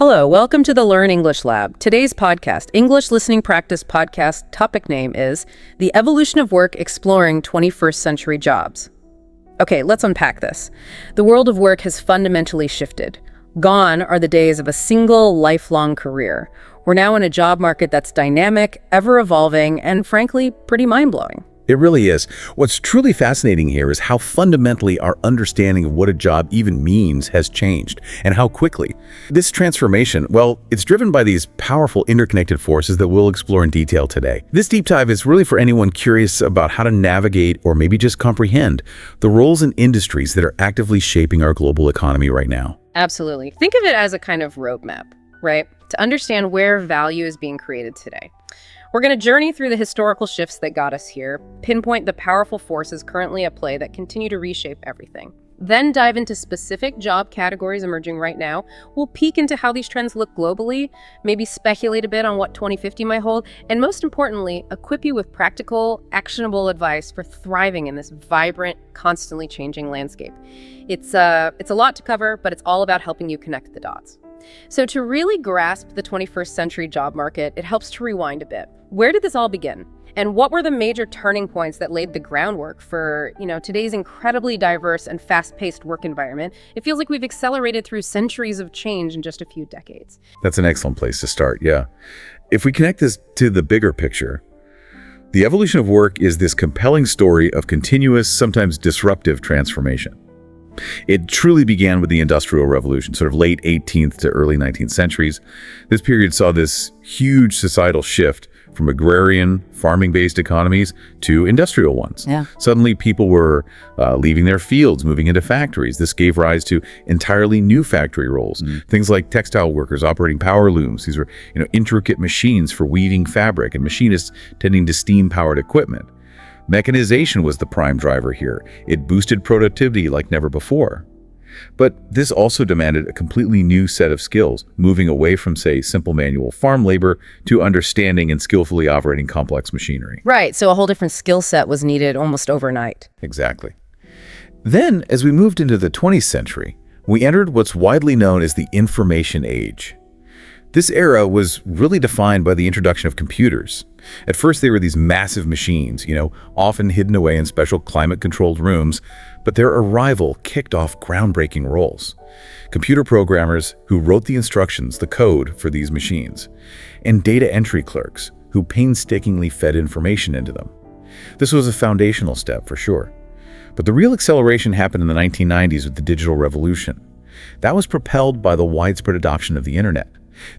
Hello, welcome to the Learn English Lab. Today's podcast, English Listening Practice Podcast, topic name is The Evolution of Work Exploring 21st Century Jobs. Okay, let's unpack this. The world of work has fundamentally shifted. Gone are the days of a single lifelong career. We're now in a job market that's dynamic, ever-evolving, and frankly, pretty mind-blowing. It really is. What's truly fascinating here is how fundamentally our understanding of what a job even means has changed, and how quickly. This transformation, well, it's driven by these powerful interconnected forces that we'll explore in detail today. This deep dive is really for anyone curious about how to navigate or maybe just comprehend the roles and industries that are actively shaping our global economy right now. Absolutely. Think of it as a kind of roadmap, right? To understand where value is being created today. We're going to journey through the historical shifts that got us here, pinpoint the powerful forces currently at play that continue to reshape everything. Then dive into specific job categories emerging right now. We'll peek into how these trends look globally, maybe speculate a bit on what 2050 might hold, and most importantly, equip you with practical, actionable advice for thriving in this vibrant, constantly changing landscape. It's a lot to cover, but it's all about helping you connect the dots. So to really grasp the 21st century job market, it helps to rewind a bit. Where did this all begin? And what were the major turning points that laid the groundwork for, today's incredibly diverse and fast-paced work environment? It feels like we've accelerated through centuries of change in just a few decades. That's an excellent place to start, yeah. If we connect this to the bigger picture, the evolution of work is this compelling story of continuous, sometimes disruptive transformation. It truly began with the Industrial Revolution, sort of late 18th to early 19th centuries. This period saw this huge societal shift from agrarian, farming-based economies to industrial ones. Yeah. Suddenly, people were leaving their fields, moving into factories. This gave rise to entirely new factory roles. Things like textile workers operating power looms. These were, intricate machines for weaving fabric, and machinists tending to steam-powered equipment. Mechanization was the prime driver here. It boosted productivity like never before. But this also demanded a completely new set of skills, moving away from, say, simple manual farm labor to understanding and skillfully operating complex machinery. Right, so a whole different skill set was needed almost overnight. Exactly. Then, as we moved into the 20th century, we entered what's widely known as the Information Age. This era was really defined by the introduction of computers. At first, they were these massive machines, often hidden away in special climate-controlled rooms, but their arrival kicked off groundbreaking roles. Computer programmers who wrote the instructions, the code for these machines, and data entry clerks who painstakingly fed information into them. This was a foundational step for sure. But the real acceleration happened in the 1990s with the digital revolution. That was propelled by the widespread adoption of the internet.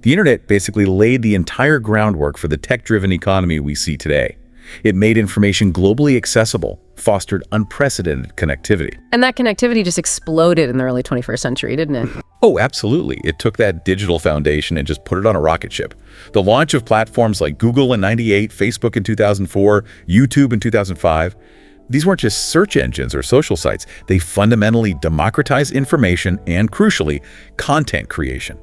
The internet basically laid the entire groundwork for the tech-driven economy we see today. It made information globally accessible, fostered unprecedented connectivity. And that connectivity just exploded in the early 21st century, didn't it? Oh, absolutely. It took that digital foundation and just put it on a rocket ship. The launch of platforms like Google in '98, Facebook in 2004, YouTube in 2005, these weren't just search engines or social sites. They fundamentally democratized information and, crucially, content creation.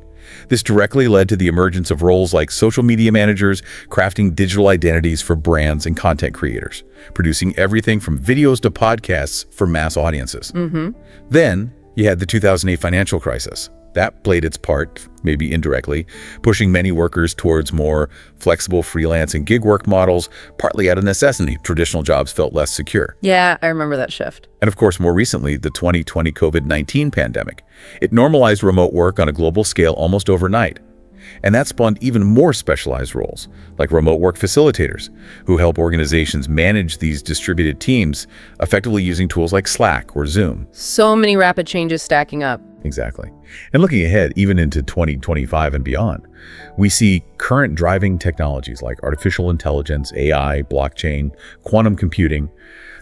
This directly led to the emergence of roles like social media managers, crafting digital identities for brands and content creators, producing everything from videos to podcasts for mass audiences. Then you had the 2008 financial crisis. That played its part, maybe indirectly, pushing many workers towards more flexible freelance and gig work models, partly out of necessity. Traditional jobs felt less secure. Yeah, I remember that shift. And of course, more recently, the 2020 COVID-19 pandemic. It normalized remote work on a global scale almost overnight. And that spawned even more specialized roles, like remote work facilitators, who help organizations manage these distributed teams, effectively using tools like Slack or Zoom. So many rapid changes stacking up. Exactly. And looking ahead, even into 2025 and beyond, we see current driving technologies like artificial intelligence, AI, blockchain, quantum computing.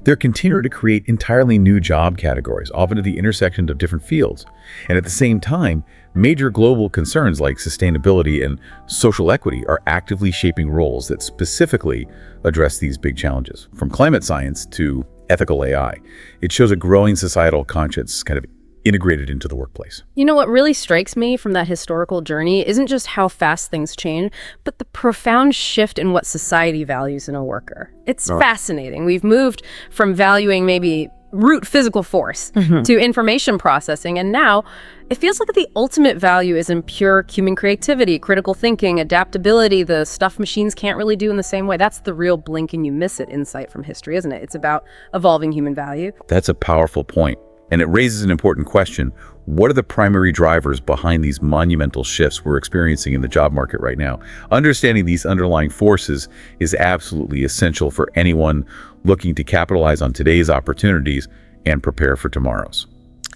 They're continuing to create entirely new job categories, often at the intersection of different fields. And at the same time, major global concerns like sustainability and social equity are actively shaping roles that specifically address these big challenges. From climate science to ethical AI, it shows a growing societal conscience kind of integrated into the workplace. What really strikes me from that historical journey isn't just how fast things change, but the profound shift in what society values in a worker. It's fascinating. We've moved from valuing maybe root physical force to information processing. And now it feels like the ultimate value is in pure human creativity, critical thinking, adaptability, the stuff machines can't really do in the same way. That's the real blink and you miss it insight from history, isn't it? It's about evolving human value. That's a powerful point. And it raises an important question. What are the primary drivers behind these monumental shifts we're experiencing in the job market right now? Understanding these underlying forces is absolutely essential for anyone looking to capitalize on today's opportunities and prepare for tomorrow's.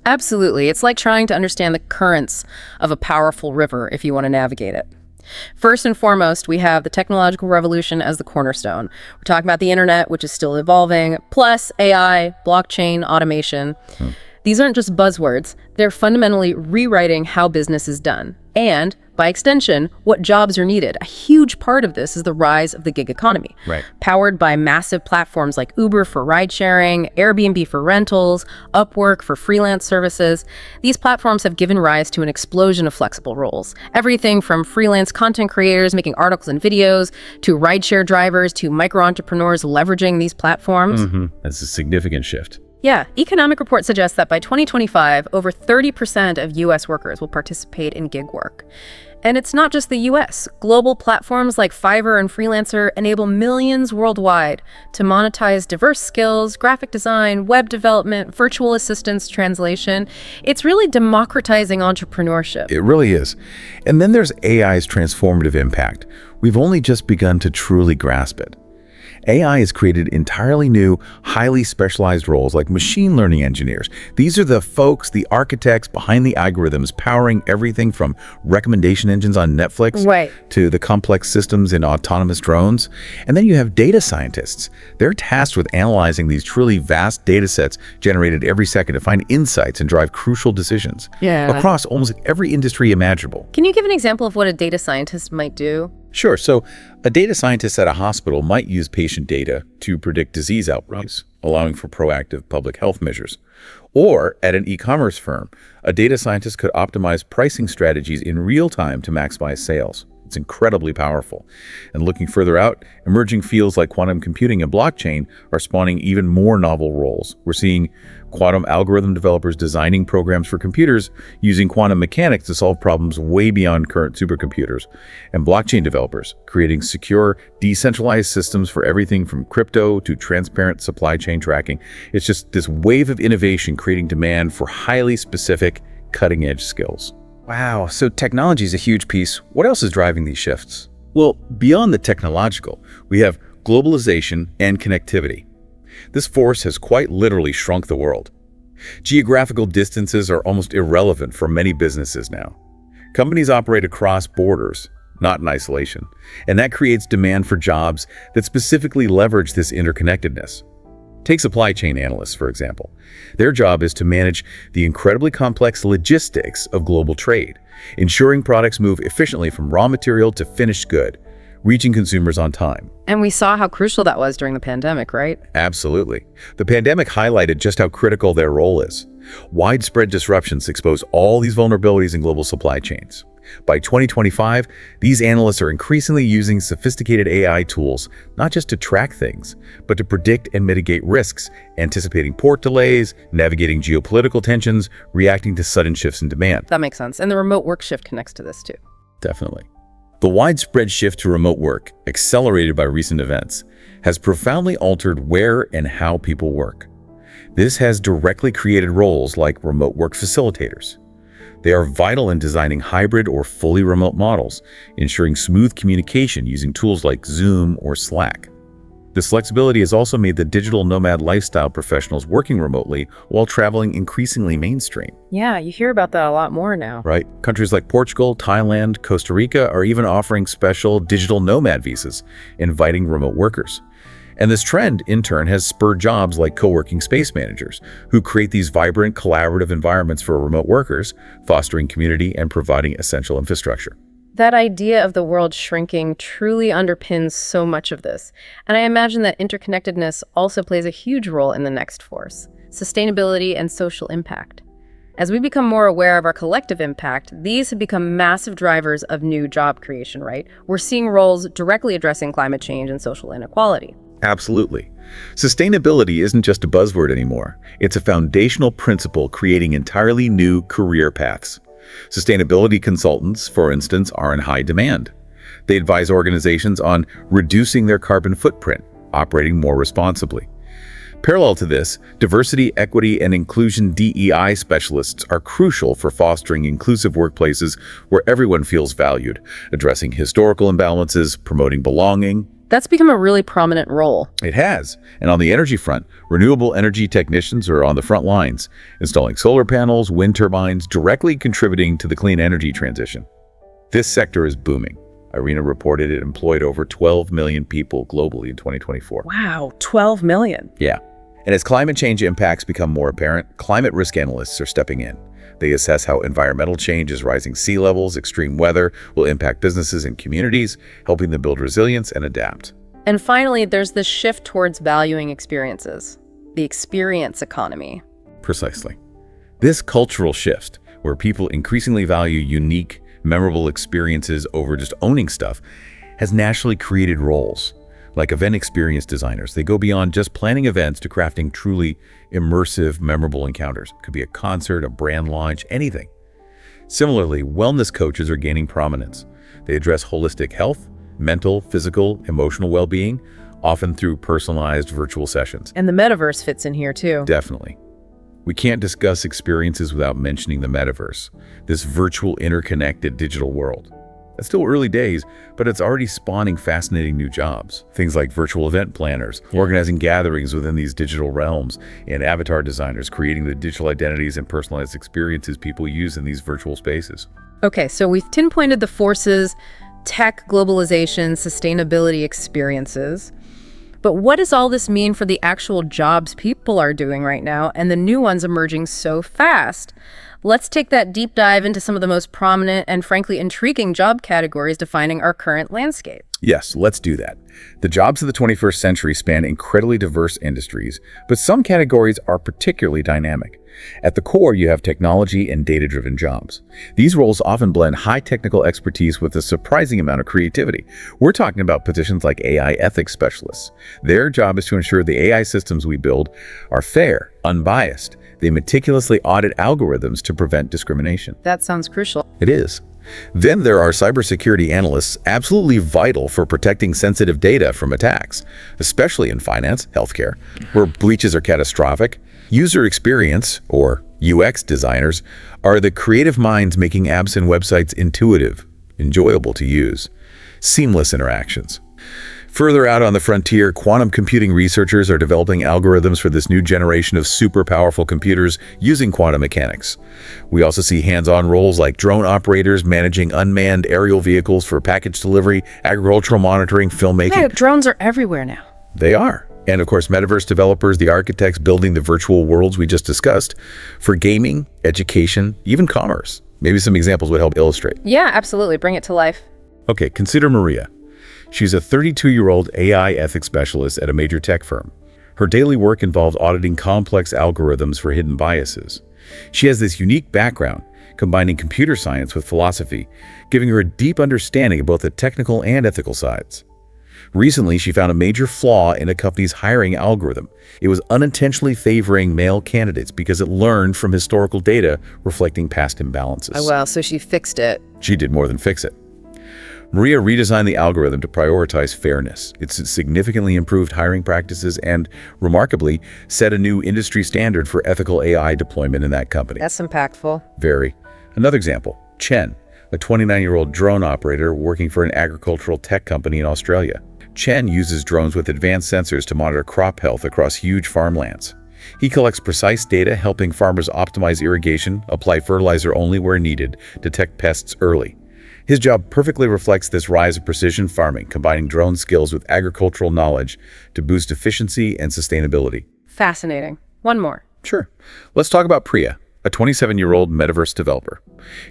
Absolutely. It's like trying to understand the currents of a powerful river if you want to navigate it. First and foremost, we have the technological revolution as the cornerstone. We're talking about the internet, which is still evolving, plus AI, blockchain, automation. These aren't just buzzwords. They're fundamentally rewriting how business is done. And, by extension, what jobs are needed. A huge part of this is the rise of the gig economy. Right. Powered by massive platforms like Uber for ride-sharing, Airbnb for rentals, Upwork for freelance services. These platforms have given rise to an explosion of flexible roles. Everything from freelance content creators making articles and videos, to rideshare drivers, to micro-entrepreneurs leveraging these platforms. That's a significant shift. Yeah, economic reports suggest that by 2025, over 30% of U.S. workers will participate in gig work. And it's not just the U.S. Global platforms like Fiverr and Freelancer enable millions worldwide to monetize diverse skills, graphic design, web development, virtual assistance, translation. It's really democratizing entrepreneurship. It really is. And then there's AI's transformative impact. We've only just begun to truly grasp it. AI has created entirely new, highly specialized roles like machine learning engineers. These are the folks, the architects behind the algorithms powering everything from recommendation engines on Netflix to the complex systems in autonomous drones. And then you have data scientists. They're tasked with analyzing these truly vast data sets generated every second to find insights and drive crucial decisions across almost every industry imaginable. Can you give an example of what a data scientist might do? Sure. So a data scientist at a hospital might use patient data to predict disease outbreaks, allowing for proactive public health measures. Or at an e-commerce firm, a data scientist could optimize pricing strategies in real time to maximize sales. It's incredibly powerful. And looking further out, emerging fields like quantum computing and blockchain are spawning even more novel roles. We're seeing quantum algorithm developers designing programs for computers using quantum mechanics to solve problems way beyond current supercomputers, and blockchain developers creating secure, decentralized systems for everything from crypto to transparent supply chain tracking. It's just this wave of innovation creating demand for highly specific, cutting-edge skills. Wow, so technology is a huge piece. What else is driving these shifts? Well, beyond the technological, we have globalization and connectivity. This force has quite literally shrunk the world. Geographical distances are almost irrelevant for many businesses now. Companies operate across borders, not in isolation, and that creates demand for jobs that specifically leverage this interconnectedness. Take supply chain analysts, for example. Their job is to manage the incredibly complex logistics of global trade, ensuring products move efficiently from raw material to finished good, reaching consumers on time. And we saw how crucial that was during the pandemic, right? Absolutely. The pandemic highlighted just how critical their role is. Widespread disruptions expose all these vulnerabilities in global supply chains. By 2025, these analysts are increasingly using sophisticated AI tools, not just to track things, but to predict and mitigate risks, anticipating port delays, navigating geopolitical tensions, reacting to sudden shifts in demand. That makes sense. And the remote work shift connects to this too. Definitely. The widespread shift to remote work, accelerated by recent events, has profoundly altered where and how people work. This has directly created roles like remote work facilitators. They are vital in designing hybrid or fully remote models, ensuring smooth communication using tools like Zoom or Slack. This flexibility has also made the digital nomad lifestyle professionals working remotely while traveling increasingly mainstream. Yeah, you hear about that a lot more now. Right. Countries like Portugal, Thailand, Costa Rica are even offering special digital nomad visas, inviting remote workers. And this trend, in turn, has spurred jobs like co-working space managers, who create these vibrant, collaborative environments for remote workers, fostering community and providing essential infrastructure. That idea of the world shrinking truly underpins so much of this. And I imagine that interconnectedness also plays a huge role in the next force: sustainability and social impact. As we become more aware of our collective impact, these have become massive drivers of new job creation, right? We're seeing roles directly addressing climate change and social inequality. Absolutely. Sustainability isn't just a buzzword anymore. It's a foundational principle creating entirely new career paths. Sustainability consultants, for instance, are in high demand. They advise organizations on reducing their carbon footprint, operating more responsibly. Parallel to this, diversity, equity, and inclusion DEI specialists are crucial for fostering inclusive workplaces where everyone feels valued, addressing historical imbalances, promoting belonging. That's become a really prominent role. It has. And on the energy front, renewable energy technicians are on the front lines, installing solar panels, wind turbines, directly contributing to the clean energy transition. This sector is booming. IRENA reported it employed over 12 million people globally in 2024. Wow, 12 million. Yeah. And as climate change impacts become more apparent, climate risk analysts are stepping in. They assess how environmental change is rising sea levels, extreme weather will impact businesses and communities, helping them build resilience and adapt. And finally, there's this shift towards valuing experiences, the experience economy. Precisely. This cultural shift, where people increasingly value unique, memorable experiences over just owning stuff, has naturally created roles. Like event experience designers, they go beyond just planning events to crafting truly immersive, memorable encounters. It could be a concert, a brand launch, anything. Similarly, wellness coaches are gaining prominence. They address holistic health, mental, physical, emotional well-being, often through personalized virtual sessions. And the metaverse fits in here too. Definitely. We can't discuss experiences without mentioning the metaverse, this virtual, interconnected digital world. It's still early days, but it's already spawning fascinating new jobs. Things like virtual event planners, organizing gatherings within these digital realms, and avatar designers creating the digital identities and personalized experiences people use in these virtual spaces. Okay, so we've pinpointed the forces: tech, globalization, sustainability, experiences. But what does all this mean for the actual jobs people are doing right now and the new ones emerging so fast? Let's take that deep dive into some of the most prominent and frankly intriguing job categories defining our current landscape. Yes, let's do that. The jobs of the 21st century span incredibly diverse industries, but some categories are particularly dynamic. At the core, you have technology and data-driven jobs. These roles often blend high technical expertise with a surprising amount of creativity. We're talking about positions like AI ethics specialists. Their job is to ensure the AI systems we build are fair, unbiased. They meticulously audit algorithms to prevent discrimination. That sounds crucial. It is. Then there are cybersecurity analysts, absolutely vital for protecting sensitive data from attacks, especially in finance, healthcare, where breaches are catastrophic. User experience, or UX designers, are the creative minds making apps and websites intuitive, enjoyable to use, seamless interactions. Further out on the frontier, quantum computing researchers are developing algorithms for this new generation of super powerful computers using quantum mechanics. We also see hands-on roles like drone operators managing unmanned aerial vehicles for package delivery, agricultural monitoring, filmmaking. Hey, drones are everywhere now. They are. And of course, metaverse developers, the architects building the virtual worlds we just discussed for gaming, education, even commerce. Maybe some examples would help illustrate. Yeah, absolutely. Bring it to life. Okay, consider Maria. She's a 32-year-old AI ethics specialist at a major tech firm. Her daily work involves auditing complex algorithms for hidden biases. She has this unique background, combining computer science with philosophy, giving her a deep understanding of both the technical and ethical sides. Recently, she found a major flaw in a company's hiring algorithm. It was unintentionally favoring male candidates because it learned from historical data reflecting past imbalances. Oh, well, so she fixed it. She did more than fix it. Maria redesigned the algorithm to prioritize fairness. It's significantly improved hiring practices and, remarkably, set a new industry standard for ethical AI deployment in that company. That's impactful. Very. Another example, Chen, a 29-year-old drone operator working for an agricultural tech company in Australia. Chen uses drones with advanced sensors to monitor crop health across huge farmlands. He collects precise data, helping farmers optimize irrigation, apply fertilizer only where needed, detect pests early. His job perfectly reflects this rise of precision farming, combining drone skills with agricultural knowledge to boost efficiency and sustainability. Fascinating. One more. Sure. Let's talk about Priya, a 27-year-old metaverse developer.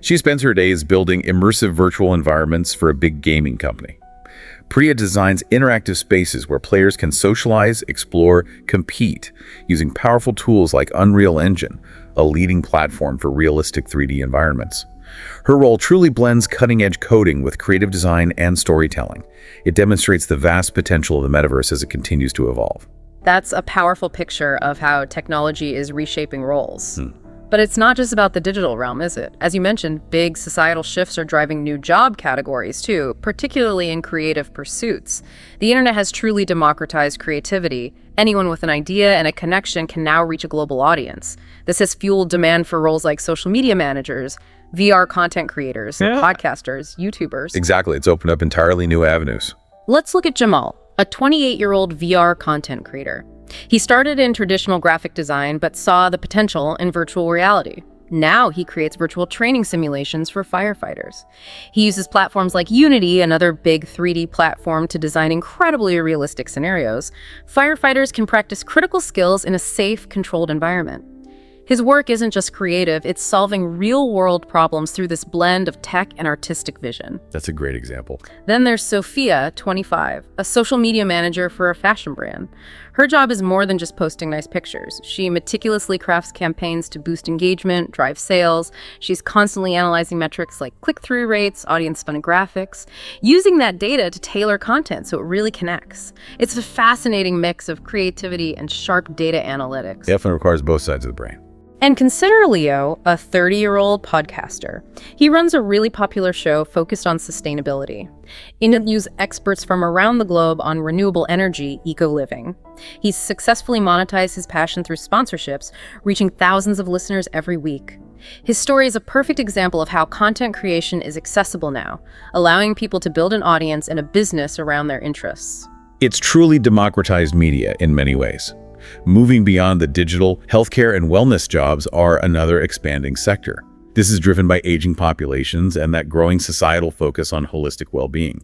She spends her days building immersive virtual environments for a big gaming company. Priya designs interactive spaces where players can socialize, explore, compete, using powerful tools like Unreal Engine, a leading platform for realistic 3D environments. Her role truly blends cutting-edge coding with creative design and storytelling. It demonstrates the vast potential of the metaverse as it continues to evolve. That's a powerful picture of how technology is reshaping roles. But it's not just about the digital realm, is it? As you mentioned, big societal shifts are driving new job categories too, particularly in creative pursuits. The internet has truly democratized creativity. Anyone with an idea and a connection can now reach a global audience. This has fueled demand for roles like social media managers, VR content creators, podcasters, YouTubers. Exactly. It's opened up entirely new avenues. Let's look at Jamal, a 28-year-old VR content creator. He started in traditional graphic design, but saw the potential in virtual reality. Now he creates virtual training simulations for firefighters. He uses platforms like Unity, another big 3D platform, to design incredibly realistic scenarios. Firefighters can practice critical skills in a safe, controlled environment. His work isn't just creative, it's solving real-world problems through this blend of tech and artistic vision. That's a great example. Then there's Sophia, 25, a social media manager for a fashion brand. Her job is more than just posting nice pictures. She meticulously crafts campaigns to boost engagement, drive sales. She's constantly analyzing metrics like click-through rates, audience-funded graphics, using that data to tailor content so it really connects. It's a fascinating mix of creativity and sharp data analytics. Definitely requires both sides of the brain. And consider Leo, a 30-year-old podcaster. He runs a really popular show focused on sustainability. Interviews experts from around the globe on renewable energy, eco-living. He's successfully monetized his passion through sponsorships, reaching thousands of listeners every week. His story is a perfect example of how content creation is accessible now, allowing people to build an audience and a business around their interests. It's truly democratized media in many ways. Moving beyond the digital, healthcare and wellness jobs are another expanding sector. This is driven by aging populations and that growing societal focus on holistic well-being.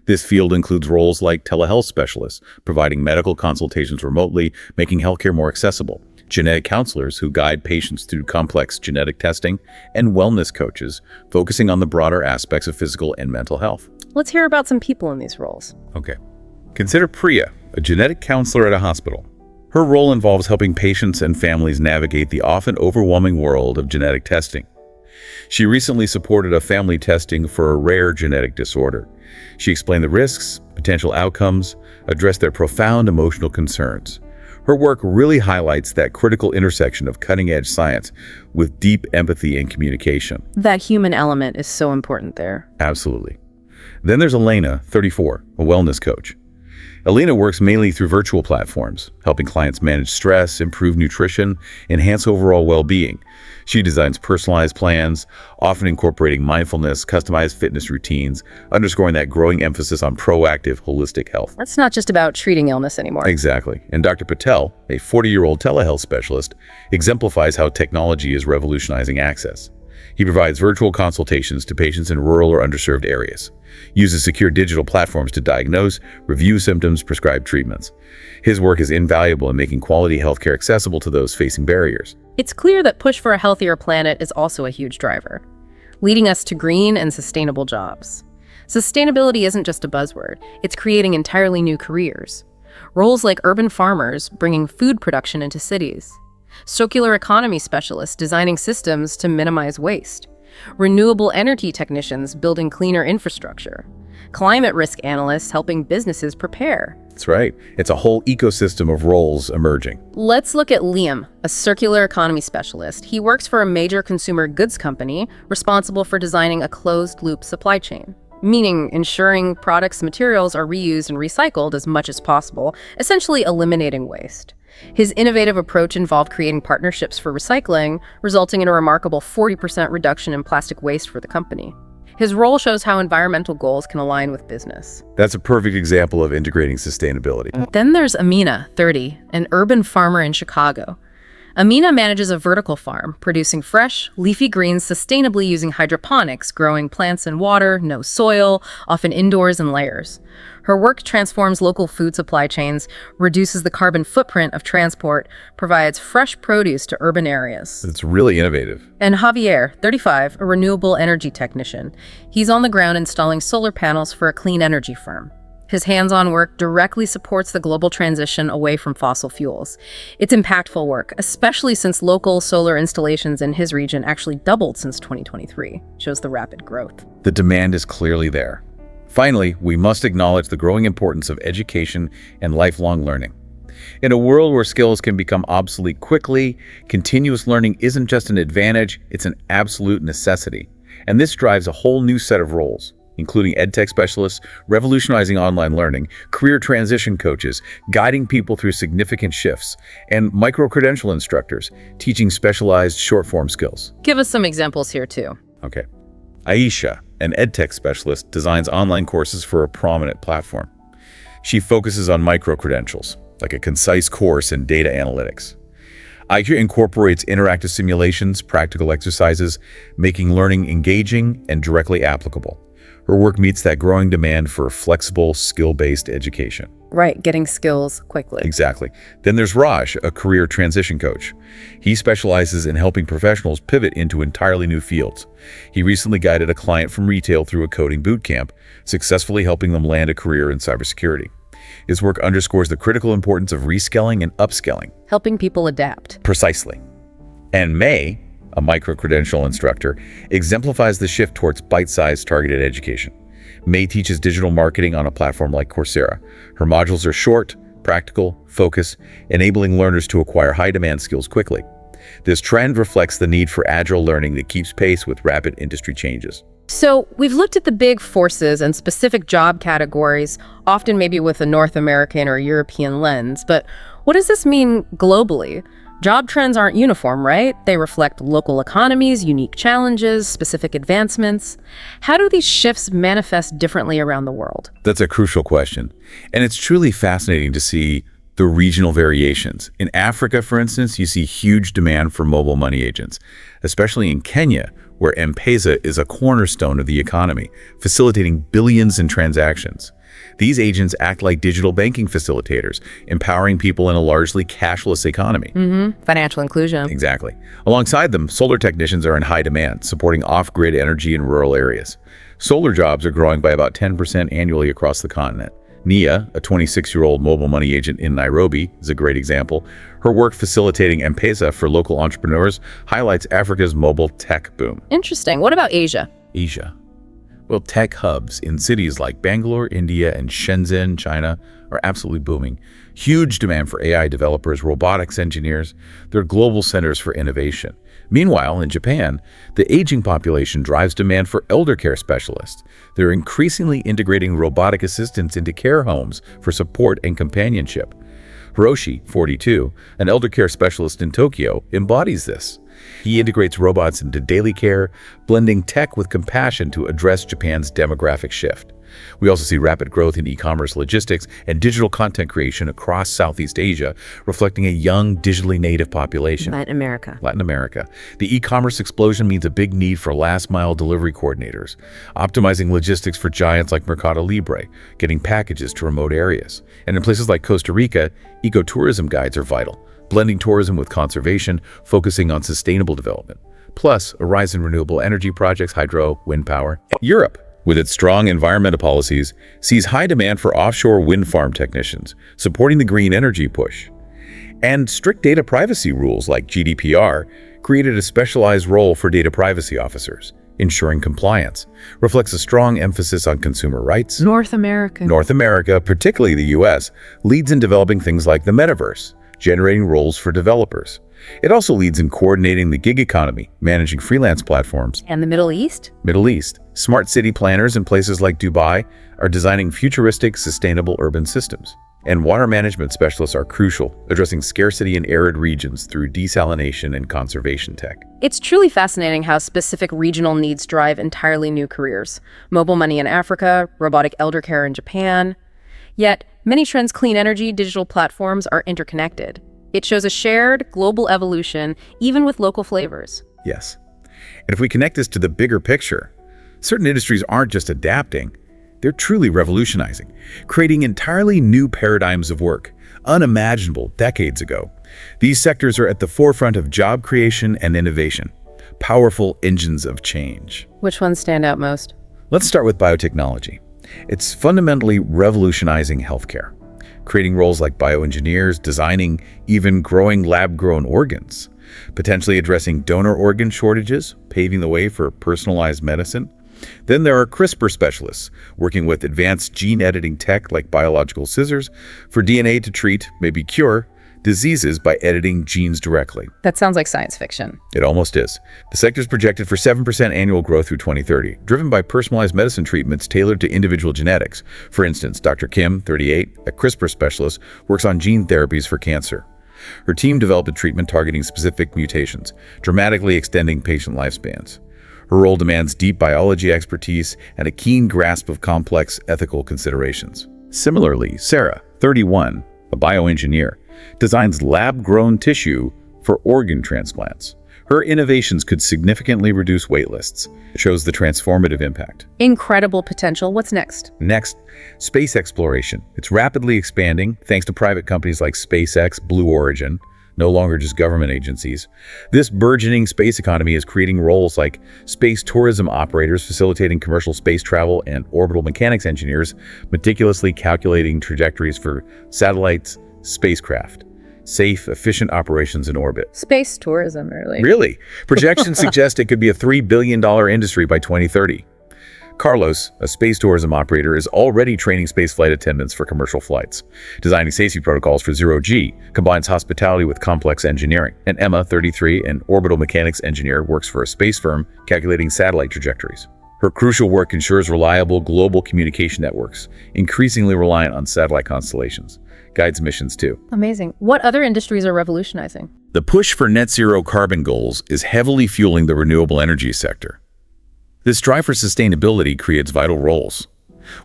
This field includes roles like telehealth specialists, providing medical consultations remotely, making healthcare more accessible, genetic counselors who guide patients through complex genetic testing, and wellness coaches, focusing on the broader aspects of physical and mental health. Let's hear about some people in these roles. Okay. Consider Priya, a genetic counselor at a hospital. Her role involves helping patients and families navigate the often overwhelming world of genetic testing. She recently supported a family testing for a rare genetic disorder. She explained the risks, potential outcomes, addressed their profound emotional concerns. Her work really highlights that critical intersection of cutting-edge science with deep empathy and communication. That human element is so important there. Absolutely. Then there's Elena, 34, a wellness coach. Elena works mainly through virtual platforms, helping clients manage stress, improve nutrition, enhance overall well-being. She designs personalized plans, often incorporating mindfulness, customized fitness routines, underscoring that growing emphasis on proactive, holistic health. That's not just about treating illness anymore. Exactly. And Dr. Patel, a 40-year-old telehealth specialist, exemplifies how technology is revolutionizing access. He provides virtual consultations to patients in rural or underserved areas, uses secure digital platforms to diagnose, review symptoms, prescribe treatments. His work is invaluable in making quality healthcare accessible to those facing barriers. It's clear that push for a healthier planet is also a huge driver, leading us to green and sustainable jobs. Sustainability isn't just a buzzword, it's creating entirely new careers. Roles like urban farmers bringing food production into cities, circular economy specialists designing systems to minimize waste, renewable energy technicians building cleaner infrastructure, climate risk analysts helping businesses prepare. That's right. It's a whole ecosystem of roles emerging. Let's look at Liam, a circular economy specialist. He works for a major consumer goods company responsible for designing a closed-loop supply chain, meaning ensuring products and materials are reused and recycled as much as possible, essentially eliminating waste. His innovative approach involved creating partnerships for recycling, resulting in a remarkable 40% reduction in plastic waste for the company. His role shows how environmental goals can align with business. That's a perfect example of integrating sustainability. Then there's Amina, 30, an urban farmer in Chicago. Amina manages a vertical farm, producing fresh, leafy greens sustainably using hydroponics, growing plants in water, no soil, often indoors in layers. Her work transforms local food supply chains, reduces the carbon footprint of transport, provides fresh produce to urban areas. It's really innovative. And Javier, 35, a renewable energy technician. He's on the ground installing solar panels for a clean energy firm. His hands-on work directly supports the global transition away from fossil fuels. It's impactful work, especially since local solar installations in his region actually doubled since 2023. Shows the rapid growth. The demand is clearly there. Finally, we must acknowledge the growing importance of education and lifelong learning. In a world where skills can become obsolete quickly, continuous learning isn't just an advantage, it's an absolute necessity. And this drives a whole new set of roles, including edtech specialists, revolutionizing online learning, career transition coaches, guiding people through significant shifts, and micro-credential instructors, teaching specialized short-form skills. Give us some examples here too. Okay. Aisha, an edtech specialist, designs online courses for a prominent platform. She focuses on micro-credentials, like a concise course in data analytics. Aisha incorporates interactive simulations, practical exercises, making learning engaging and directly applicable. Her work meets that growing demand for flexible, skill-based education. Right, getting skills quickly. Exactly. Then there's Raj, a career transition coach. He specializes in helping professionals pivot into entirely new fields. He recently guided a client from retail through a coding bootcamp, successfully helping them land a career in cybersecurity. His work underscores the critical importance of reskilling and upskilling. Helping people adapt. Precisely. And May, a micro-credential instructor, exemplifies the shift towards bite-sized targeted education. May teaches digital marketing on a platform like Coursera. Her modules are short, practical, focused, enabling learners to acquire high-demand skills quickly. This trend reflects the need for agile learning that keeps pace with rapid industry changes. So we've looked at the big forces and specific job categories, often maybe with a North American or European lens, but what does this mean globally? Job trends aren't uniform, right? They reflect local economies, unique challenges, specific advancements. How do these shifts manifest differently around the world? That's a crucial question, and it's truly fascinating to see the regional variations. In Africa, for instance, you see huge demand for mobile money agents, especially in Kenya, where M-Pesa is a cornerstone of the economy, facilitating billions in transactions. These agents act like digital banking facilitators, empowering people in a largely cashless economy. Financial inclusion. Exactly. Alongside them, solar technicians are in high demand, supporting off-grid energy in rural areas. Solar jobs are growing by about 10% annually across the continent. Nia, a 26-year-old mobile money agent in Nairobi, is a great example. Her work facilitating M-Pesa for local entrepreneurs highlights Africa's mobile tech boom. Interesting. What about Asia? Asia. Well, tech hubs in cities like Bangalore, India, and Shenzhen, China, are absolutely booming. Huge demand for AI developers, robotics engineers. They're global centers for innovation. Meanwhile, in Japan, the aging population drives demand for elder care specialists. They're increasingly integrating robotic assistants into care homes for support and companionship. Hiroshi, 42, an elder care specialist in Tokyo, embodies this. He integrates robots into daily care, blending tech with compassion to address Japan's demographic shift. We also see rapid growth in e-commerce logistics and digital content creation across Southeast Asia, reflecting a young, digitally native population. Latin America. The e-commerce explosion means a big need for last-mile delivery coordinators, optimizing logistics for giants like Mercado Libre, getting packages to remote areas. And in places like Costa Rica, ecotourism guides are vital, blending tourism with conservation, focusing on sustainable development. Plus, a rise in renewable energy projects, hydro, wind power. Europe, with its strong environmental policies, sees high demand for offshore wind farm technicians, supporting the green energy push. And strict data privacy rules like GDPR created a specialized role for data privacy officers, ensuring compliance, reflects a strong emphasis on consumer rights. North America, particularly the US, leads in developing things like the metaverse, generating roles for developers. It also leads in coordinating the gig economy, managing freelance platforms. And the Middle East? Smart city planners in places like Dubai are designing futuristic, sustainable urban systems. And water management specialists are crucial, addressing scarcity in arid regions through desalination and conservation tech. It's truly fascinating how specific regional needs drive entirely new careers. Mobile money in Africa, robotic elder care in Japan. Yet, many trends, clean energy, digital platforms are interconnected. It shows a shared global evolution, even with local flavors. Yes. And if we connect this to the bigger picture, certain industries aren't just adapting, they're truly revolutionizing, creating entirely new paradigms of work, unimaginable decades ago. These sectors are at the forefront of job creation and innovation, powerful engines of change. Which ones stand out most? Let's start with biotechnology. It's fundamentally revolutionizing healthcare, creating roles like bioengineers, designing, even growing lab-grown organs, potentially addressing donor organ shortages, paving the way for personalized medicine. Then there are CRISPR specialists, working with advanced gene editing tech like biological scissors for DNA to treat, maybe cure, diseases by editing genes directly. That sounds like science fiction. It almost is. The sector is projected for 7% annual growth through 2030, driven by personalized medicine treatments tailored to individual genetics. For instance, Dr. Kim, 38, a CRISPR specialist, works on gene therapies for cancer. Her team developed a treatment targeting specific mutations, dramatically extending patient lifespans. Her role demands deep biology expertise and a keen grasp of complex ethical considerations. Similarly, Sarah, 31, a bioengineer, designs lab-grown tissue for organ transplants. Her innovations could significantly reduce wait lists. It shows the transformative impact. Incredible potential. What's next? Next, space exploration. It's rapidly expanding thanks to private companies like SpaceX, Blue Origin, no longer just government agencies. This burgeoning space economy is creating roles like space tourism operators facilitating commercial space travel and orbital mechanics engineers meticulously calculating trajectories for satellites, spacecraft. Safe, efficient operations in orbit. Space tourism, really. Really? Projections suggest it could be a $3 billion industry by 2030. Carlos, a space tourism operator, is already training spaceflight attendants for commercial flights. Designing safety protocols for zero-G combines hospitality with complex engineering. And Emma, 33, an orbital mechanics engineer, works for a space firm calculating satellite trajectories. Her crucial work ensures reliable global communication networks, increasingly reliant on satellite constellations. Guides missions too. Amazing. What other industries are revolutionizing? The push for net zero carbon goals is heavily fueling the renewable energy sector. This drive for sustainability creates vital roles.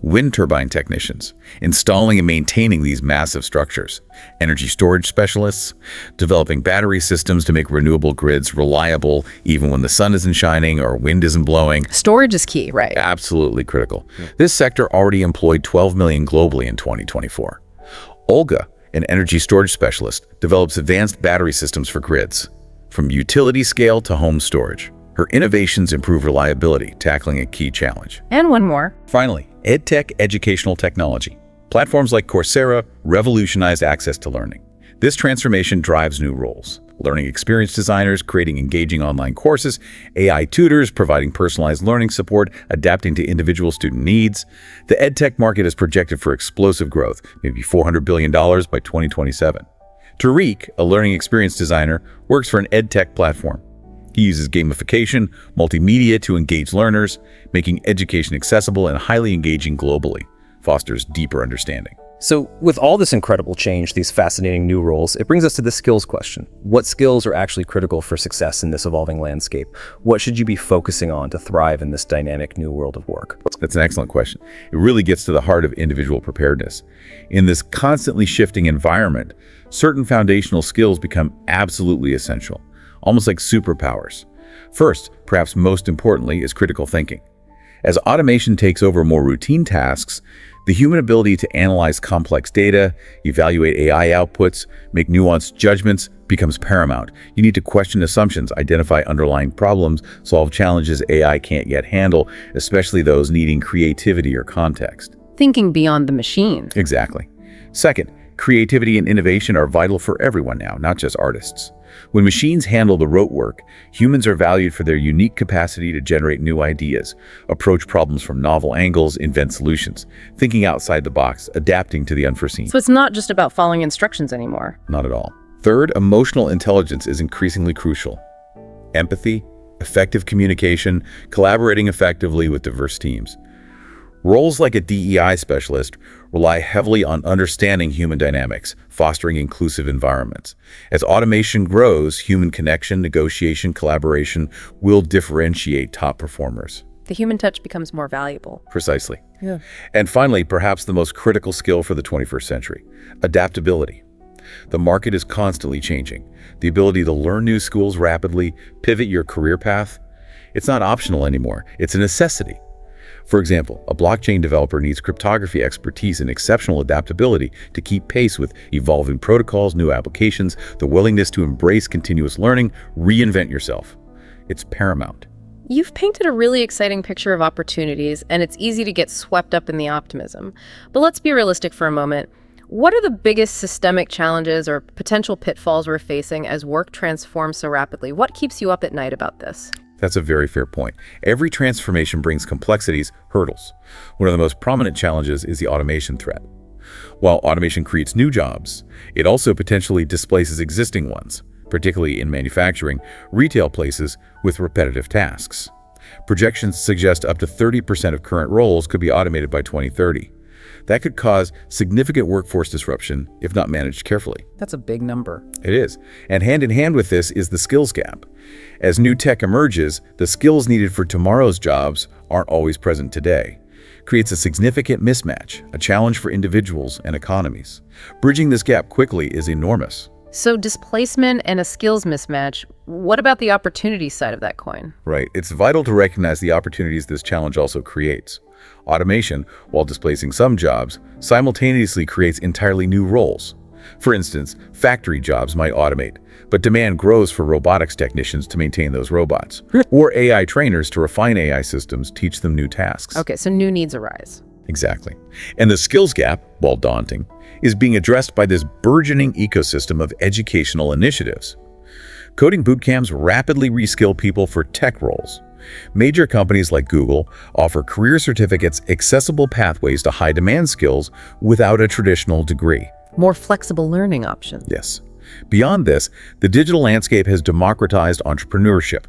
Wind turbine technicians, installing and maintaining these massive structures. Energy storage specialists, developing battery systems to make renewable grids reliable even when the sun isn't shining or wind isn't blowing. Storage is key, right? Absolutely critical. This sector already employed 12 million globally in 2024. Olga, an energy storage specialist, develops advanced battery systems for grids, from utility scale to home storage. Her innovations improve reliability, tackling a key challenge. And one more. Finally, EdTech educational technology. Platforms like Coursera revolutionized access to learning. This transformation drives new roles. Learning experience designers creating engaging online courses, AI tutors providing personalized learning support, adapting to individual student needs. The EdTech market is projected for explosive growth, maybe $400 billion by 2027. Tariq, a learning experience designer, works for an EdTech platform. He uses gamification, multimedia to engage learners, making education accessible and highly engaging globally, fosters deeper understanding. So with all this incredible change, these fascinating new roles, it brings us to the skills question. What skills are actually critical for success in this evolving landscape? What should you be focusing on to thrive in this dynamic new world of work? That's an excellent question. It really gets to the heart of individual preparedness. In this constantly shifting environment, certain foundational skills become absolutely essential, almost like superpowers. First, perhaps most importantly, is critical thinking. As automation takes over more routine tasks, the human ability to analyze complex data, evaluate AI outputs, make nuanced judgments becomes paramount. You need to question assumptions, identify underlying problems, solve challenges AI can't yet handle, especially those needing creativity or context. Thinking beyond the machine. Exactly. Second, creativity and innovation are vital for everyone now, not just artists. When machines handle the rote work, humans are valued for their unique capacity to generate new ideas, approach problems from novel angles, invent solutions, thinking outside the box, adapting to the unforeseen. So it's not just about following instructions anymore. Not at all. Third, emotional intelligence is increasingly crucial. Empathy, effective communication, collaborating effectively with diverse teams. Roles like a DEI specialist rely heavily on understanding human dynamics, fostering inclusive environments. As automation grows, human connection, negotiation, collaboration will differentiate top performers. The human touch becomes more valuable. Precisely. Yeah. And finally, perhaps the most critical skill for the 21st century, adaptability. The market is constantly changing. The ability to learn new skills rapidly, pivot your career path, it's not optional anymore. It's a necessity. For example, a blockchain developer needs cryptography expertise and exceptional adaptability to keep pace with evolving protocols, new applications, the willingness to embrace continuous learning, reinvent yourself. It's paramount. You've painted a really exciting picture of opportunities, and it's easy to get swept up in the optimism. But let's be realistic for a moment. What are the biggest systemic challenges or potential pitfalls we're facing as work transforms so rapidly? What keeps you up at night about this? That's a very fair point. Every transformation brings complexities, hurdles. One of the most prominent challenges is the automation threat. While automation creates new jobs, it also potentially displaces existing ones, particularly in manufacturing, retail places with repetitive tasks. Projections suggest up to 30% of current roles could be automated by 2030. That could cause significant workforce disruption if not managed carefully. That's a big number. It is. And hand in hand with this is the skills gap. As new tech emerges, the skills needed for tomorrow's jobs aren't always present today. Creates a significant mismatch, a challenge for individuals and economies. Bridging this gap quickly is enormous. So displacement and a skills mismatch, what about the opportunity side of that coin? Right. It's vital to recognize the opportunities this challenge also creates. Automation, while displacing some jobs, simultaneously creates entirely new roles. For instance, factory jobs might automate, but demand grows for robotics technicians to maintain those robots. Or AI trainers to refine AI systems, teach them new tasks. Okay, so new needs arise. Exactly. And the skills gap, while daunting, is being addressed by this burgeoning ecosystem of educational initiatives. Coding bootcamps rapidly reskill people for tech roles. Major companies like Google offer career certificates, accessible pathways to high-demand skills without a traditional degree. More flexible learning options. Yes. Beyond this, the digital landscape has democratized entrepreneurship.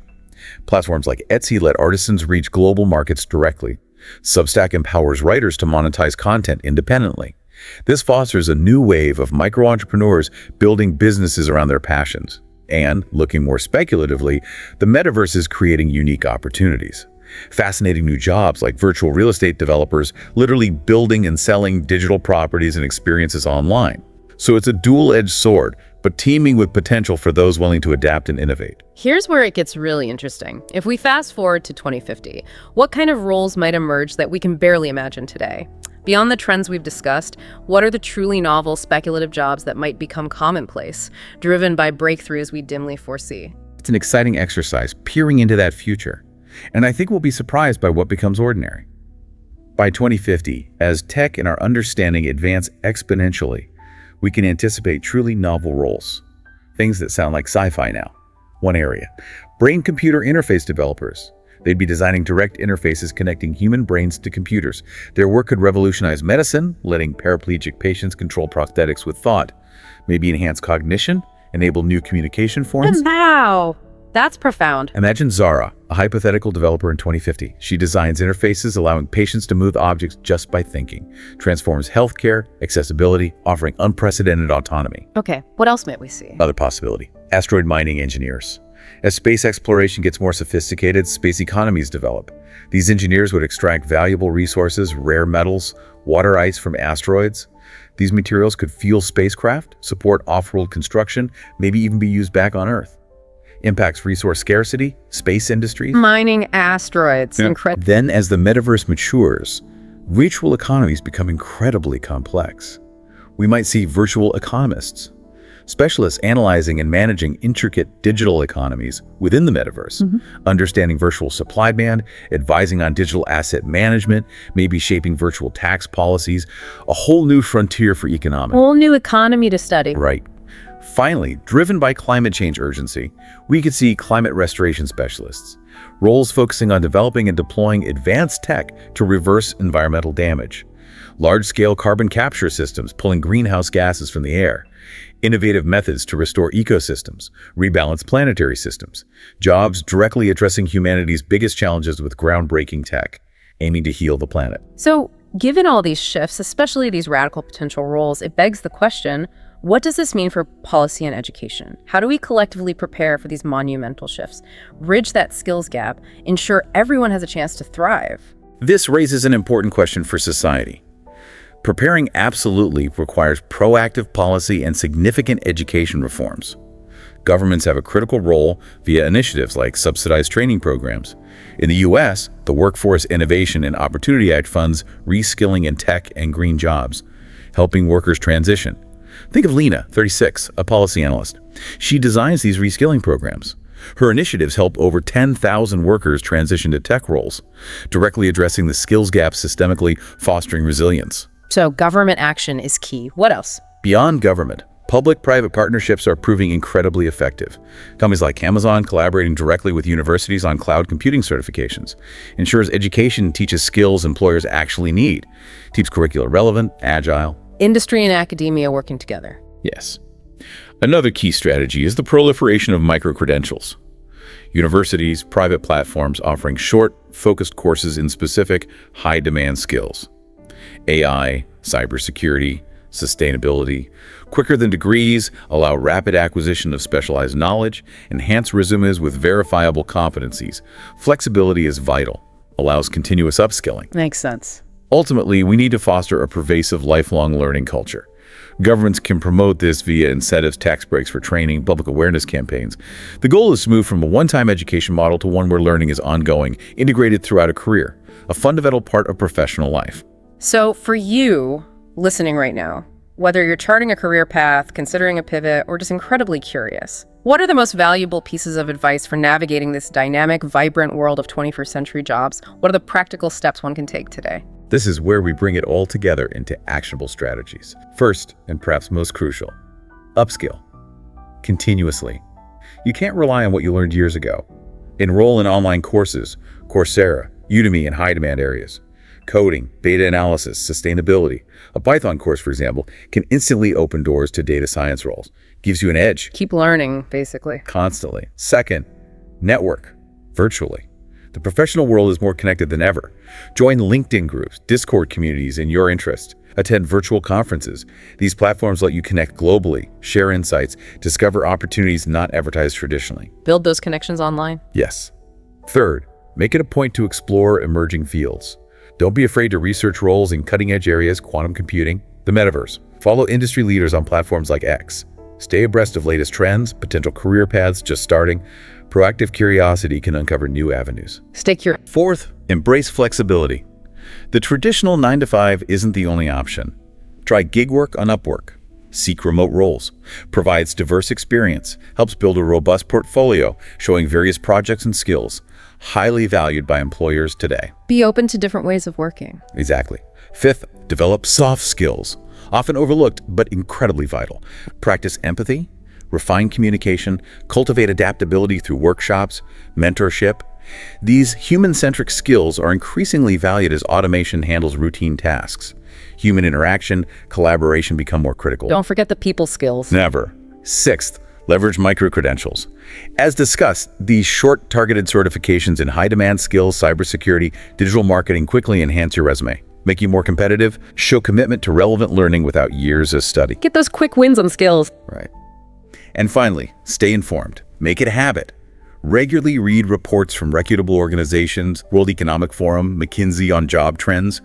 Platforms like Etsy let artisans reach global markets directly. Substack empowers writers to monetize content independently. This fosters a new wave of micro-entrepreneurs building businesses around their passions. And, looking more speculatively, the metaverse is creating unique opportunities. Fascinating new jobs like virtual real estate developers literally building and selling digital properties and experiences online. So it's a dual-edged sword, but teeming with potential for those willing to adapt and innovate. Here's where it gets really interesting. If we fast forward to 2050, what kind of roles might emerge that we can barely imagine today? Beyond the trends we've discussed, what are the truly novel, speculative jobs that might become commonplace, driven by breakthroughs we dimly foresee? It's an exciting exercise, peering into that future. And I think we'll be surprised by what becomes ordinary. By 2050, as tech and our understanding advance exponentially, we can anticipate truly novel roles. Things that sound like sci-fi now. One area, brain-computer interface developers. They'd be designing direct interfaces connecting human brains to computers. Their work could revolutionize medicine, letting paraplegic patients control prosthetics with thought, maybe enhance cognition, enable new communication forms. Wow, that's profound. Imagine Zara, a hypothetical developer in 2050. She designs interfaces allowing patients to move objects just by thinking, transforms healthcare, accessibility, offering unprecedented autonomy. Okay, what else might we see? Another possibility, asteroid mining engineers. As space exploration gets more sophisticated, space economies develop. These engineers would extract valuable resources, rare metals, water ice from asteroids. These materials could fuel spacecraft, support off-world construction, maybe even be used back on Earth. Impacts resource scarcity, space industries. Mining asteroids. Yeah. Incredible. Then, as the metaverse matures, virtual economies become incredibly complex. We might see virtual economists, specialists analyzing and managing intricate digital economies within the metaverse, understanding virtual supply demand, advising on digital asset management, maybe shaping virtual tax policies, a whole new frontier for economics. Whole new economy to study. Right. Finally, driven by climate change urgency, we could see climate restoration specialists, roles focusing on developing and deploying advanced tech to reverse environmental damage, large-scale carbon capture systems pulling greenhouse gases from the air, innovative methods to restore ecosystems, rebalance planetary systems, jobs directly addressing humanity's biggest challenges with groundbreaking tech, aiming to heal the planet. So, given all these shifts, especially these radical potential roles, it begs the question, what does this mean for policy and education? How do we collectively prepare for these monumental shifts, bridge that skills gap, ensure everyone has a chance to thrive? This raises an important question for society. Preparing absolutely requires proactive policy and significant education reforms. Governments have a critical role via initiatives like subsidized training programs. In the U.S., the Workforce Innovation and Opportunity Act funds reskilling in tech and green jobs, helping workers transition. Think of Lena, 36, a policy analyst. She designs these reskilling programs. Her initiatives help over 10,000 workers transition to tech roles, directly addressing the skills gap systemically, fostering resilience. So government action is key. What else? Beyond government, public-private partnerships are proving incredibly effective. Companies like Amazon collaborating directly with universities on cloud computing certifications ensures education teaches skills employers actually need, keeps curricula relevant, agile. Industry and academia working together. Yes. Another key strategy is the proliferation of micro-credentials. Universities, private platforms offering short, focused courses in specific, high-demand skills. AI, cybersecurity, sustainability, quicker than degrees, allow rapid acquisition of specialized knowledge, enhance resumes with verifiable competencies. Flexibility is vital, allows continuous upskilling. Makes sense. Ultimately, we need to foster a pervasive lifelong learning culture. Governments can promote this via incentives, tax breaks for training, public awareness campaigns. The goal is to move from a one-time education model to one where learning is ongoing, integrated throughout a career, a fundamental part of professional life. So for you, listening right now, whether you're charting a career path, considering a pivot, or just incredibly curious, what are the most valuable pieces of advice for navigating this dynamic, vibrant world of 21st century jobs? What are the practical steps one can take today? This is where we bring it all together into actionable strategies. First, and perhaps most crucial, upskill. Continuously. You can't rely on what you learned years ago. Enroll in online courses, Coursera, Udemy in high-demand areas. Coding, data analysis, sustainability. A Python course, for example, can instantly open doors to data science roles. Gives you an edge. Keep learning, basically. Constantly. Second, network, virtually. The professional world is more connected than ever. Join LinkedIn groups, Discord communities in your interest. Attend virtual conferences. These platforms let you connect globally, share insights, discover opportunities not advertised traditionally. Build those connections online. Yes. Third, make it a point to explore emerging fields. Don't be afraid to research roles in cutting-edge areas, quantum computing, the metaverse. Follow industry leaders on platforms like X. Stay abreast of latest trends, potential career paths just starting. Proactive curiosity can uncover new avenues. Stay curious. Fourth, embrace flexibility. The traditional 9-to-5 isn't the only option. Try gig work on Upwork. Seek remote roles. Provides diverse experience. Helps build a robust portfolio showing various projects and skills. Highly valued by employers today. Be open to different ways of working. Exactly. Fifth, develop soft skills. Often overlooked, but incredibly vital. Practice empathy, refine communication, cultivate adaptability through workshops, mentorship. These human-centric skills are increasingly valued as automation handles routine tasks. Human interaction, collaboration become more critical. Don't forget the people skills. Never. Sixth, leverage micro-credentials. As discussed, these short, targeted certifications in high-demand skills, cybersecurity, digital marketing quickly enhance your resume. Make you more competitive, show commitment to relevant learning without years of study. Get those quick wins on skills. Right. And finally, stay informed. Make it a habit. Regularly read reports from reputable organizations, World Economic Forum, McKinsey on job trends.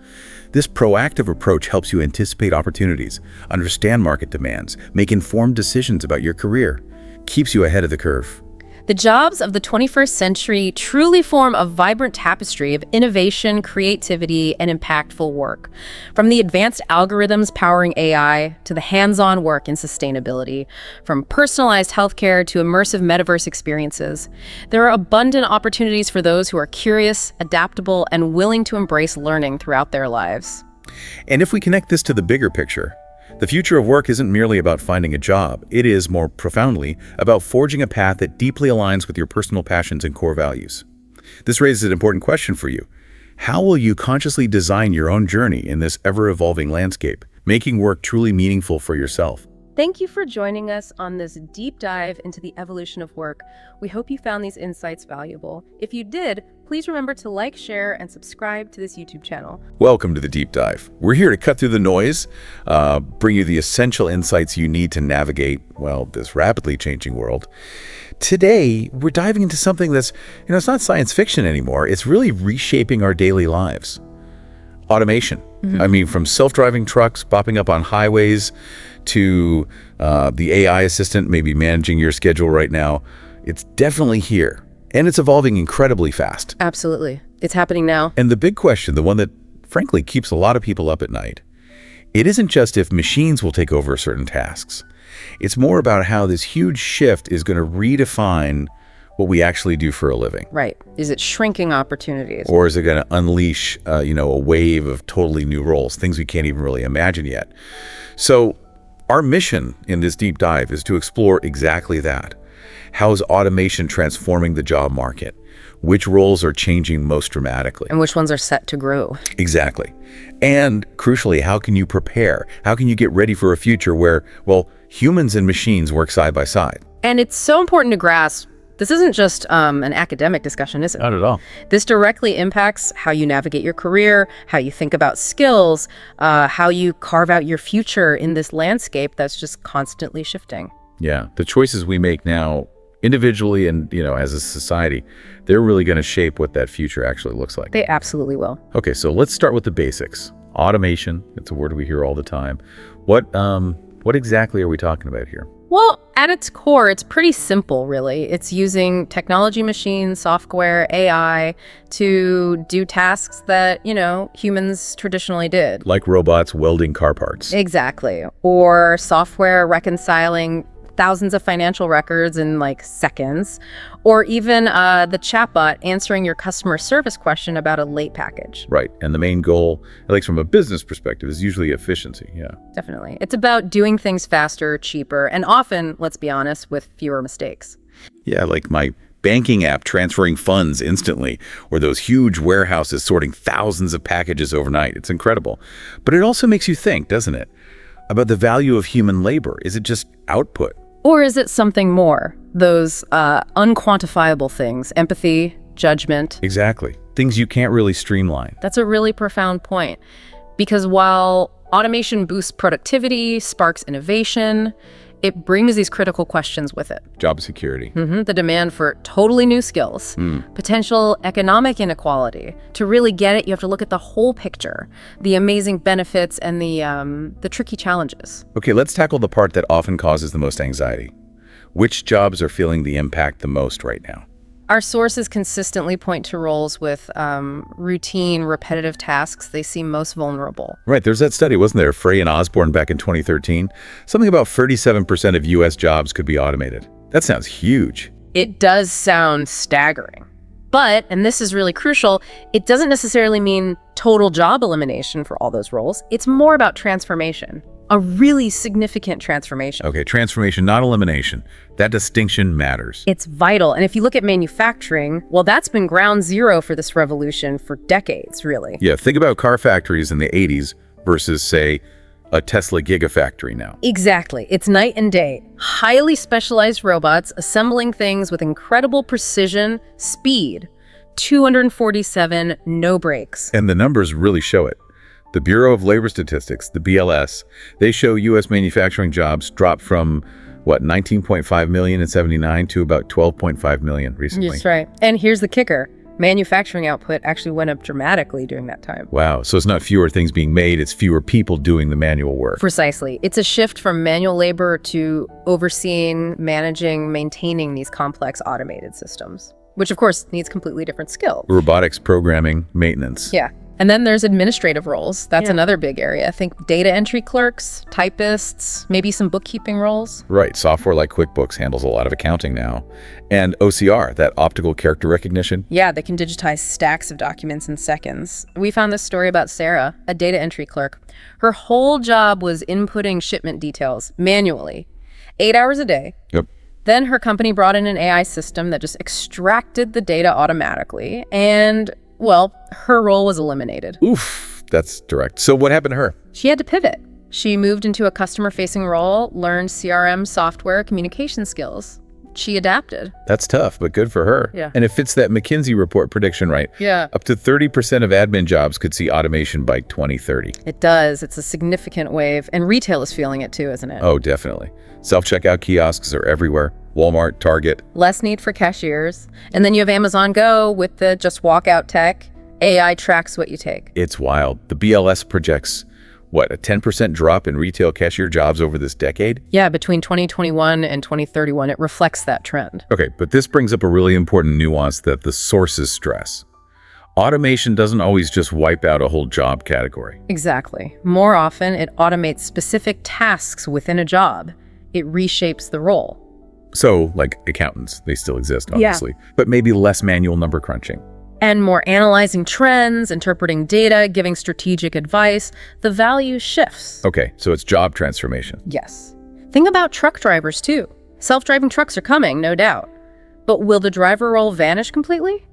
This proactive approach helps you anticipate opportunities, understand market demands, make informed decisions about your career. Keeps you ahead of the curve. The jobs of the 21st century truly form a vibrant tapestry of innovation, creativity, and impactful work. From the advanced algorithms powering AI to the hands-on work in sustainability, from personalized healthcare to immersive metaverse experiences, there are abundant opportunities for those who are curious, adaptable, and willing to embrace learning throughout their lives. And if we connect this to the bigger picture, the future of work isn't merely about finding a job. It is, more profoundly, about forging a path that deeply aligns with your personal passions and core values. This raises an important question for you. How will you consciously design your own journey in this ever-evolving landscape, making work truly meaningful for yourself? Thank you for joining us on this deep dive into the evolution of work. We hope you found these insights valuable. If you did, please remember to like, share, and subscribe to this YouTube channel. Welcome to the Deep Dive. We're here to cut through the noise, bring you the essential insights you need to navigate, well, this rapidly changing world. Today, we're diving into something that's, it's not science fiction anymore. It's really reshaping our daily lives. Automation. I mean, from self-driving trucks popping up on highways to the AI assistant maybe managing your schedule right now, it's definitely here. And it's evolving incredibly fast. Absolutely. It's happening now. And the big question, the one that frankly keeps a lot of people up at night, it isn't just if machines will take over certain tasks. It's more about how this huge shift is going to redefine what we actually do for a living? Right. Is it shrinking opportunities? Or is it going to unleash, a wave of totally new roles, things we can't even really imagine yet? So our mission in this deep dive is to explore exactly that. How is automation transforming the job market? Which roles are changing most dramatically? And which ones are set to grow? Exactly. And crucially, how can you prepare? How can you get ready for a future where, well, humans and machines work side by side? And it's so important to grasp, this isn't just an academic discussion, is it? Not at all. This directly impacts how you navigate your career, how you think about skills, how you carve out your future in this landscape that's just constantly shifting. Yeah, the choices we make now, individually and, as a society, they're really going to shape what that future actually looks like. They absolutely will. Okay, so let's start with the basics. Automation, it's a word we hear all the time. What exactly are we talking about here? Well, at its core, it's pretty simple, really. It's using technology, machines, software, AI to do tasks that, humans traditionally did. Like robots welding car parts. Exactly. Or software reconciling thousands of financial records in seconds, or even the chatbot answering your customer service question about a late package. Right. And the main goal, at least from a business perspective, is usually efficiency. Yeah. Definitely. It's about doing things faster, cheaper, and often, let's be honest, with fewer mistakes. Yeah, like my banking app transferring funds instantly, or those huge warehouses sorting thousands of packages overnight. It's incredible. But it also makes you think, doesn't it, about the value of human labor? Is it just output? Or is it something more? Those unquantifiable things, empathy, judgment. Exactly. Things you can't really streamline. That's a really profound point. Because while automation boosts productivity, sparks innovation, it brings these critical questions with it. Job security. The demand for totally new skills, potential economic inequality. To really get it, you have to look at the whole picture, the amazing benefits and the tricky challenges. Okay, let's tackle the part that often causes the most anxiety. Which jobs are feeling the impact the most right now? Our sources consistently point to roles with routine, repetitive tasks. They seem most vulnerable. Right, there's that study, wasn't there, Frey and Osborne back in 2013? Something about 37% of U.S. jobs could be automated. That sounds huge. It does sound staggering. But, and this is really crucial, it doesn't necessarily mean total job elimination for all those roles. It's more about transformation, a really significant transformation. Okay, transformation, not elimination. That distinction matters. It's vital. And if you look at manufacturing, well, that's been ground zero for this revolution for decades, really. Yeah, think about car factories in the 80s versus, say, a Tesla gigafactory now. Exactly. It's night and day. Highly specialized robots assembling things with incredible precision, speed. 247, no breaks. And the numbers really show it. The Bureau of Labor Statistics, the BLS, they show U.S. manufacturing jobs dropped from, 19.5 million in 79 to about 12.5 million recently. That's right. And here's the kicker. Manufacturing output actually went up dramatically during that time. Wow. So it's not fewer things being made, it's fewer people doing the manual work. Precisely. It's a shift from manual labor to overseeing, managing, maintaining these complex automated systems, which of course needs completely different skill. Robotics, programming, maintenance. Yeah. And then there's administrative roles. That's another big area. Think data entry clerks, typists, maybe some bookkeeping roles. Right. Software like QuickBooks handles a lot of accounting now. And OCR, that optical character recognition. Yeah, they can digitize stacks of documents in seconds. We found this story about Sarah, a data entry clerk. Her whole job was inputting shipment details manually, 8 hours a day. Yep. Then her company brought in an AI system that just extracted the data automatically, and well, her role was eliminated. Oof, that's direct. So what happened to her? She had to pivot. She moved into a customer-facing role, learned CRM software, communication skills. She adapted. That's tough, but good for her. Yeah. And it fits that McKinsey report prediction, right? Yeah. Up to 30% of admin jobs could see automation by 2030. It does. It's a significant wave. And retail is feeling it too, isn't it? Oh, definitely. Self-checkout kiosks are everywhere. Walmart, Target. Less need for cashiers. And then you have Amazon Go with the just walk out tech. AI tracks what you take. It's wild. The BLS projects, a 10% drop in retail cashier jobs over this decade? Yeah, between 2021 and 2031, it reflects that trend. Okay, but this brings up a really important nuance that the sources stress. Automation doesn't always just wipe out a whole job category. Exactly. More often, it automates specific tasks within a job. It reshapes the role. So, like accountants, they still exist, Yeah. obviously, but maybe less manual number crunching. And more analyzing trends, interpreting data, giving strategic advice. The value shifts. Okay, so it's job transformation. Yes. Think about truck drivers, too. Self-driving trucks are coming, no doubt. But will the driver role vanish completely?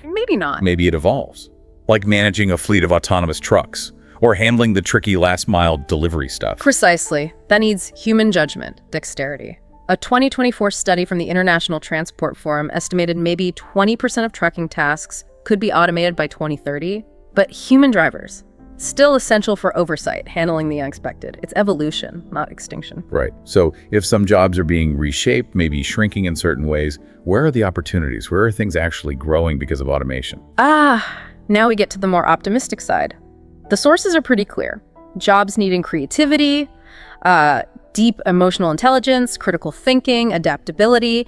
Maybe not. Maybe it evolves, like managing a fleet of autonomous trucks or handling the tricky last-mile delivery stuff. Precisely. That needs human judgment, dexterity. A 2024 study from the International Transport Forum estimated maybe 20% of trucking tasks could be automated by 2030, but human drivers, still essential for oversight, handling the unexpected. It's evolution, not extinction. Right. So if some jobs are being reshaped, maybe shrinking in certain ways, where are the opportunities? Where are things actually growing because of automation? Now we get to the more optimistic side. The sources are pretty clear. Jobs needing creativity, deep emotional intelligence, critical thinking, adaptability,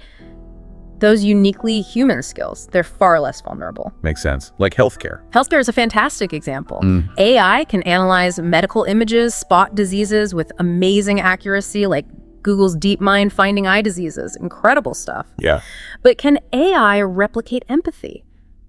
those uniquely human skills, they're far less vulnerable. Makes sense. Like healthcare. Healthcare is a fantastic example. AI can analyze medical images, spot diseases with amazing accuracy, like Google's DeepMind finding eye diseases. Incredible stuff. Yeah. But can AI replicate empathy,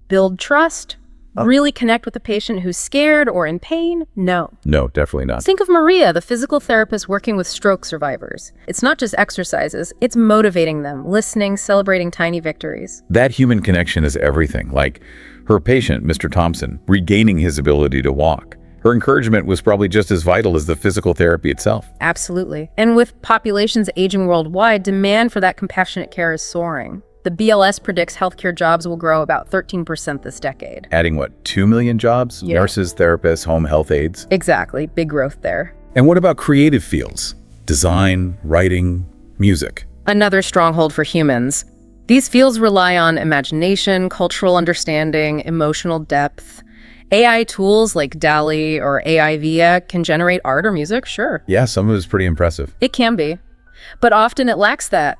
build trust, really connect with the patient who's scared or in pain? No. No, definitely not. Think of Maria, the physical therapist working with stroke survivors. It's not just exercises, it's motivating them, listening, celebrating tiny victories. That human connection is everything. Like her patient, Mr. Thompson, regaining his ability to walk. Her encouragement was probably just as vital as the physical therapy itself. Absolutely. And with populations aging worldwide, demand for that compassionate care is soaring. The BLS predicts healthcare jobs will grow about 13% this decade. Adding, 2 million jobs? Yeah. Nurses, therapists, home health aides. Exactly. Big growth there. And what about creative fields? Design, writing, music. Another stronghold for humans. These fields rely on imagination, cultural understanding, emotional depth. AI tools like DALL-E or AI Via can generate art or music, sure. Yeah, some of it is pretty impressive. It can be. But often it lacks that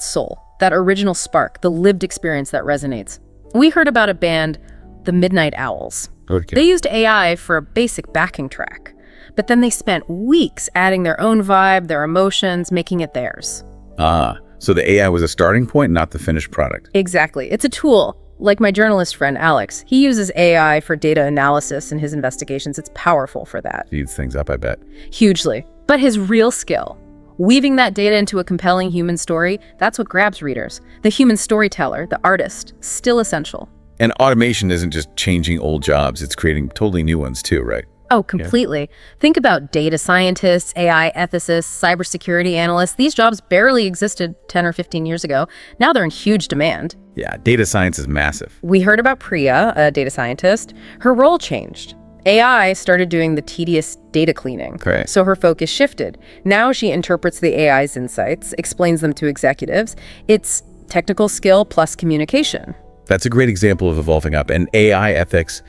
soul, that original spark, the lived experience that resonates. We heard about a band, the Midnight Owls. Okay. They used AI for a basic backing track, but then they spent weeks adding their own vibe, their emotions, making it theirs. So the AI was a starting point, not the finished product. Exactly. It's a tool. Like my journalist friend, Alex, he uses AI for data analysis in his investigations. It's powerful for that. Speeds things up, I bet. Hugely. But his real skill, weaving that data into a compelling human story, that's what grabs readers. The human storyteller, the artist, still essential. And automation isn't just changing old jobs, it's creating totally new ones too, right? Oh, completely. Think about data scientists, AI ethicists, cybersecurity analysts. These jobs barely existed 10 or 15 years ago. Now they're in huge demand. Yeah, data science is massive. We heard about Priya, a data scientist. Her role changed. AI started doing the tedious data cleaning. Okay. So her focus shifted. Now she interprets the AI's insights, explains them to executives. It's technical skill plus communication. That's a great example of evolving up. And AI ethics,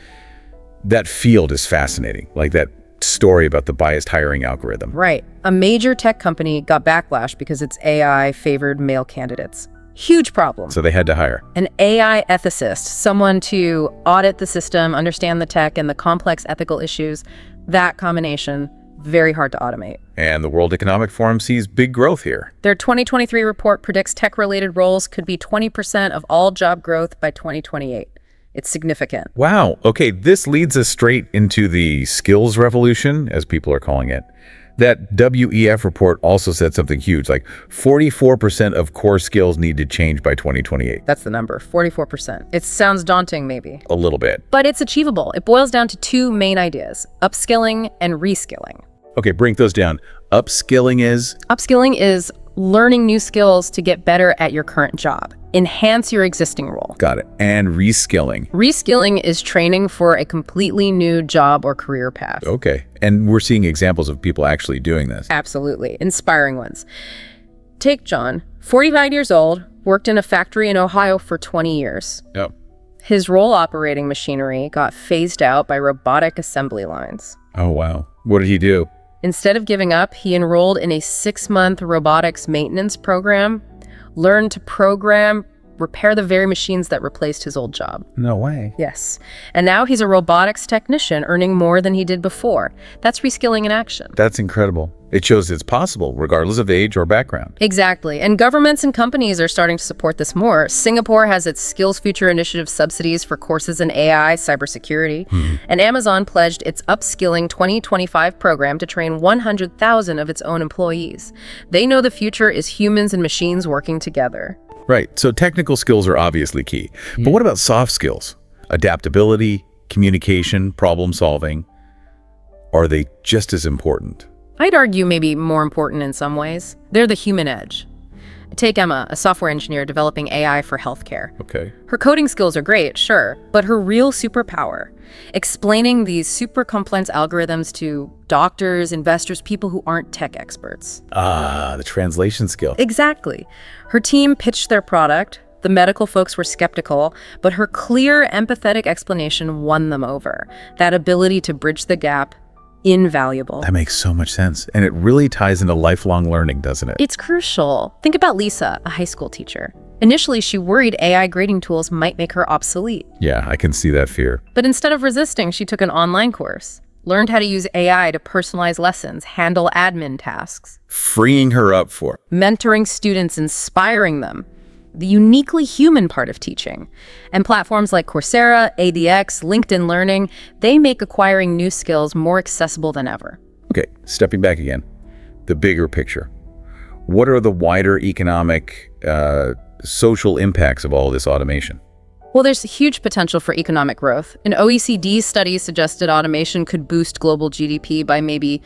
that field is fascinating. Like that story about the biased hiring algorithm. Right. A major tech company got backlash because its AI favored male candidates. Huge problem. So they had to hire. An AI ethicist, someone to audit the system, understand the tech and the complex ethical issues. That combination, very hard to automate. And the World Economic Forum sees big growth here. Their 2023 report predicts tech-related roles could be 20% of all job growth by 2028. It's significant. Wow. Okay, this leads us straight into the skills revolution, as people are calling it. That WEF report also said something huge, like 44% of core skills need to change by 2028. That's the number, 44%. It sounds daunting, maybe. A little bit. But it's achievable. It boils down to two main ideas, upskilling and reskilling. Okay, break those down. Upskilling is learning new skills to get better at your current job. Enhance your existing role. Got it. And reskilling. Reskilling is training for a completely new job or career path. Okay. And we're seeing examples of people actually doing this. Absolutely. Inspiring ones. Take John, 45 years old, worked in a factory in Ohio for 20 years. Yep. His role operating machinery got phased out by robotic assembly lines. Oh, wow. What did he do? Instead of giving up, he enrolled in a 6-month robotics maintenance program, learned to program, repair the very machines that replaced his old job. No way. Yes. And now he's a robotics technician earning more than he did before. That's reskilling in action. That's incredible. It shows it's possible, regardless of age or background. Exactly. And governments and companies are starting to support this more. Singapore has its Skills Future Initiative subsidies for courses in AI, cybersecurity. And Amazon pledged its Upskilling 2025 program to train 100,000 of its own employees. They know the future is humans and machines working together. Right. So technical skills are obviously key. But what about soft skills? Adaptability, communication, problem solving. Are they just as important? I'd argue maybe more important in some ways. They're the human edge. Take Emma, a software engineer developing AI for healthcare. Okay. Her coding skills are great, sure, but her real superpower, explaining these super complex algorithms to doctors, investors, people who aren't tech experts. Ah, the translation skill. Exactly. Her team pitched their product. The medical folks were skeptical, but her clear, empathetic explanation won them over. That ability to bridge the gap, invaluable. That makes so much sense. And it really ties into lifelong learning, doesn't it? It's crucial. Think about Lisa, a high school teacher. Initially, she worried AI grading tools might make her obsolete. Yeah, I can see that fear. But instead of resisting, she took an online course, learned how to use AI to personalize lessons, handle admin tasks, Freeing her up for it. mentoring students, inspiring them. The uniquely human part of teaching. And platforms like Coursera, ADX, LinkedIn Learning, they make acquiring new skills more accessible than ever. Okay, stepping back again. The bigger picture. What are the wider economic, social impacts of all this automation? Well, there's huge potential for economic growth. An OECD study suggested automation could boost global GDP by maybe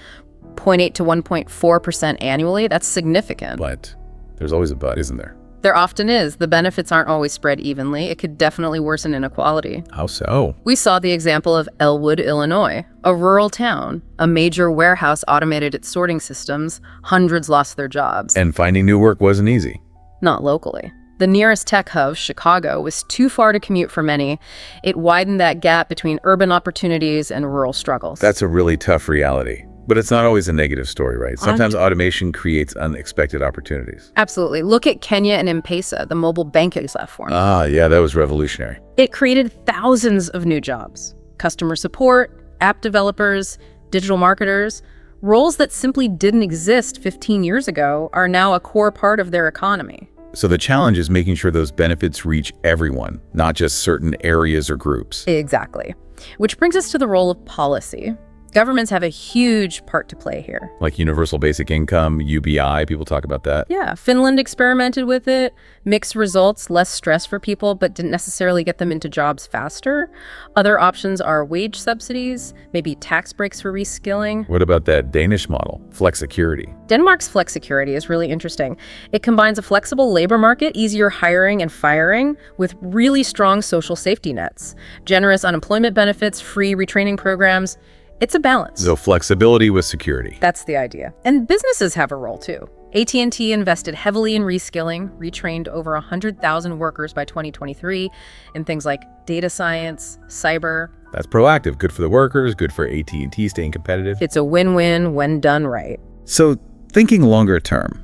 0.8 to 1.4% annually. That's significant. But there's always a but, isn't there? There often is. The benefits aren't always spread evenly. It could definitely worsen inequality. How so? We saw the example of Elwood, Illinois, a rural town. A major warehouse automated its sorting systems. Hundreds lost their jobs. And finding new work wasn't easy. Not locally. The nearest tech hub, Chicago, was too far to commute for many. It widened that gap between urban opportunities and rural struggles. That's a really tough reality. But it's not always a negative story, right? Sometimes automation creates unexpected opportunities. Absolutely. Look at Kenya and M-Pesa, the mobile banking platform. Ah, yeah, that was revolutionary. It created thousands of new jobs. Customer support, app developers, digital marketers. Roles that simply didn't exist 15 years ago are now a core part of their economy. So the challenge is making sure those benefits reach everyone, not just certain areas or groups. Exactly. Which brings us to the role of policy. Governments have a huge part to play here. Like universal basic income, UBI, people talk about that. Yeah, Finland experimented with it, mixed results, less stress for people, but didn't necessarily get them into jobs faster. Other options are wage subsidies, maybe tax breaks for reskilling. What about that Danish model, flexicurity? Denmark's flexicurity is really interesting. It combines a flexible labor market, easier hiring and firing, with really strong social safety nets, generous unemployment benefits, free retraining programs. It's a balance. So flexibility with security. That's the idea. And businesses have a role too. AT&T invested heavily in reskilling, retrained over 100,000 workers by 2023 in things like data science, cyber. That's proactive, good for the workers, good for AT&T staying competitive. It's a win-win when done right. So thinking longer term,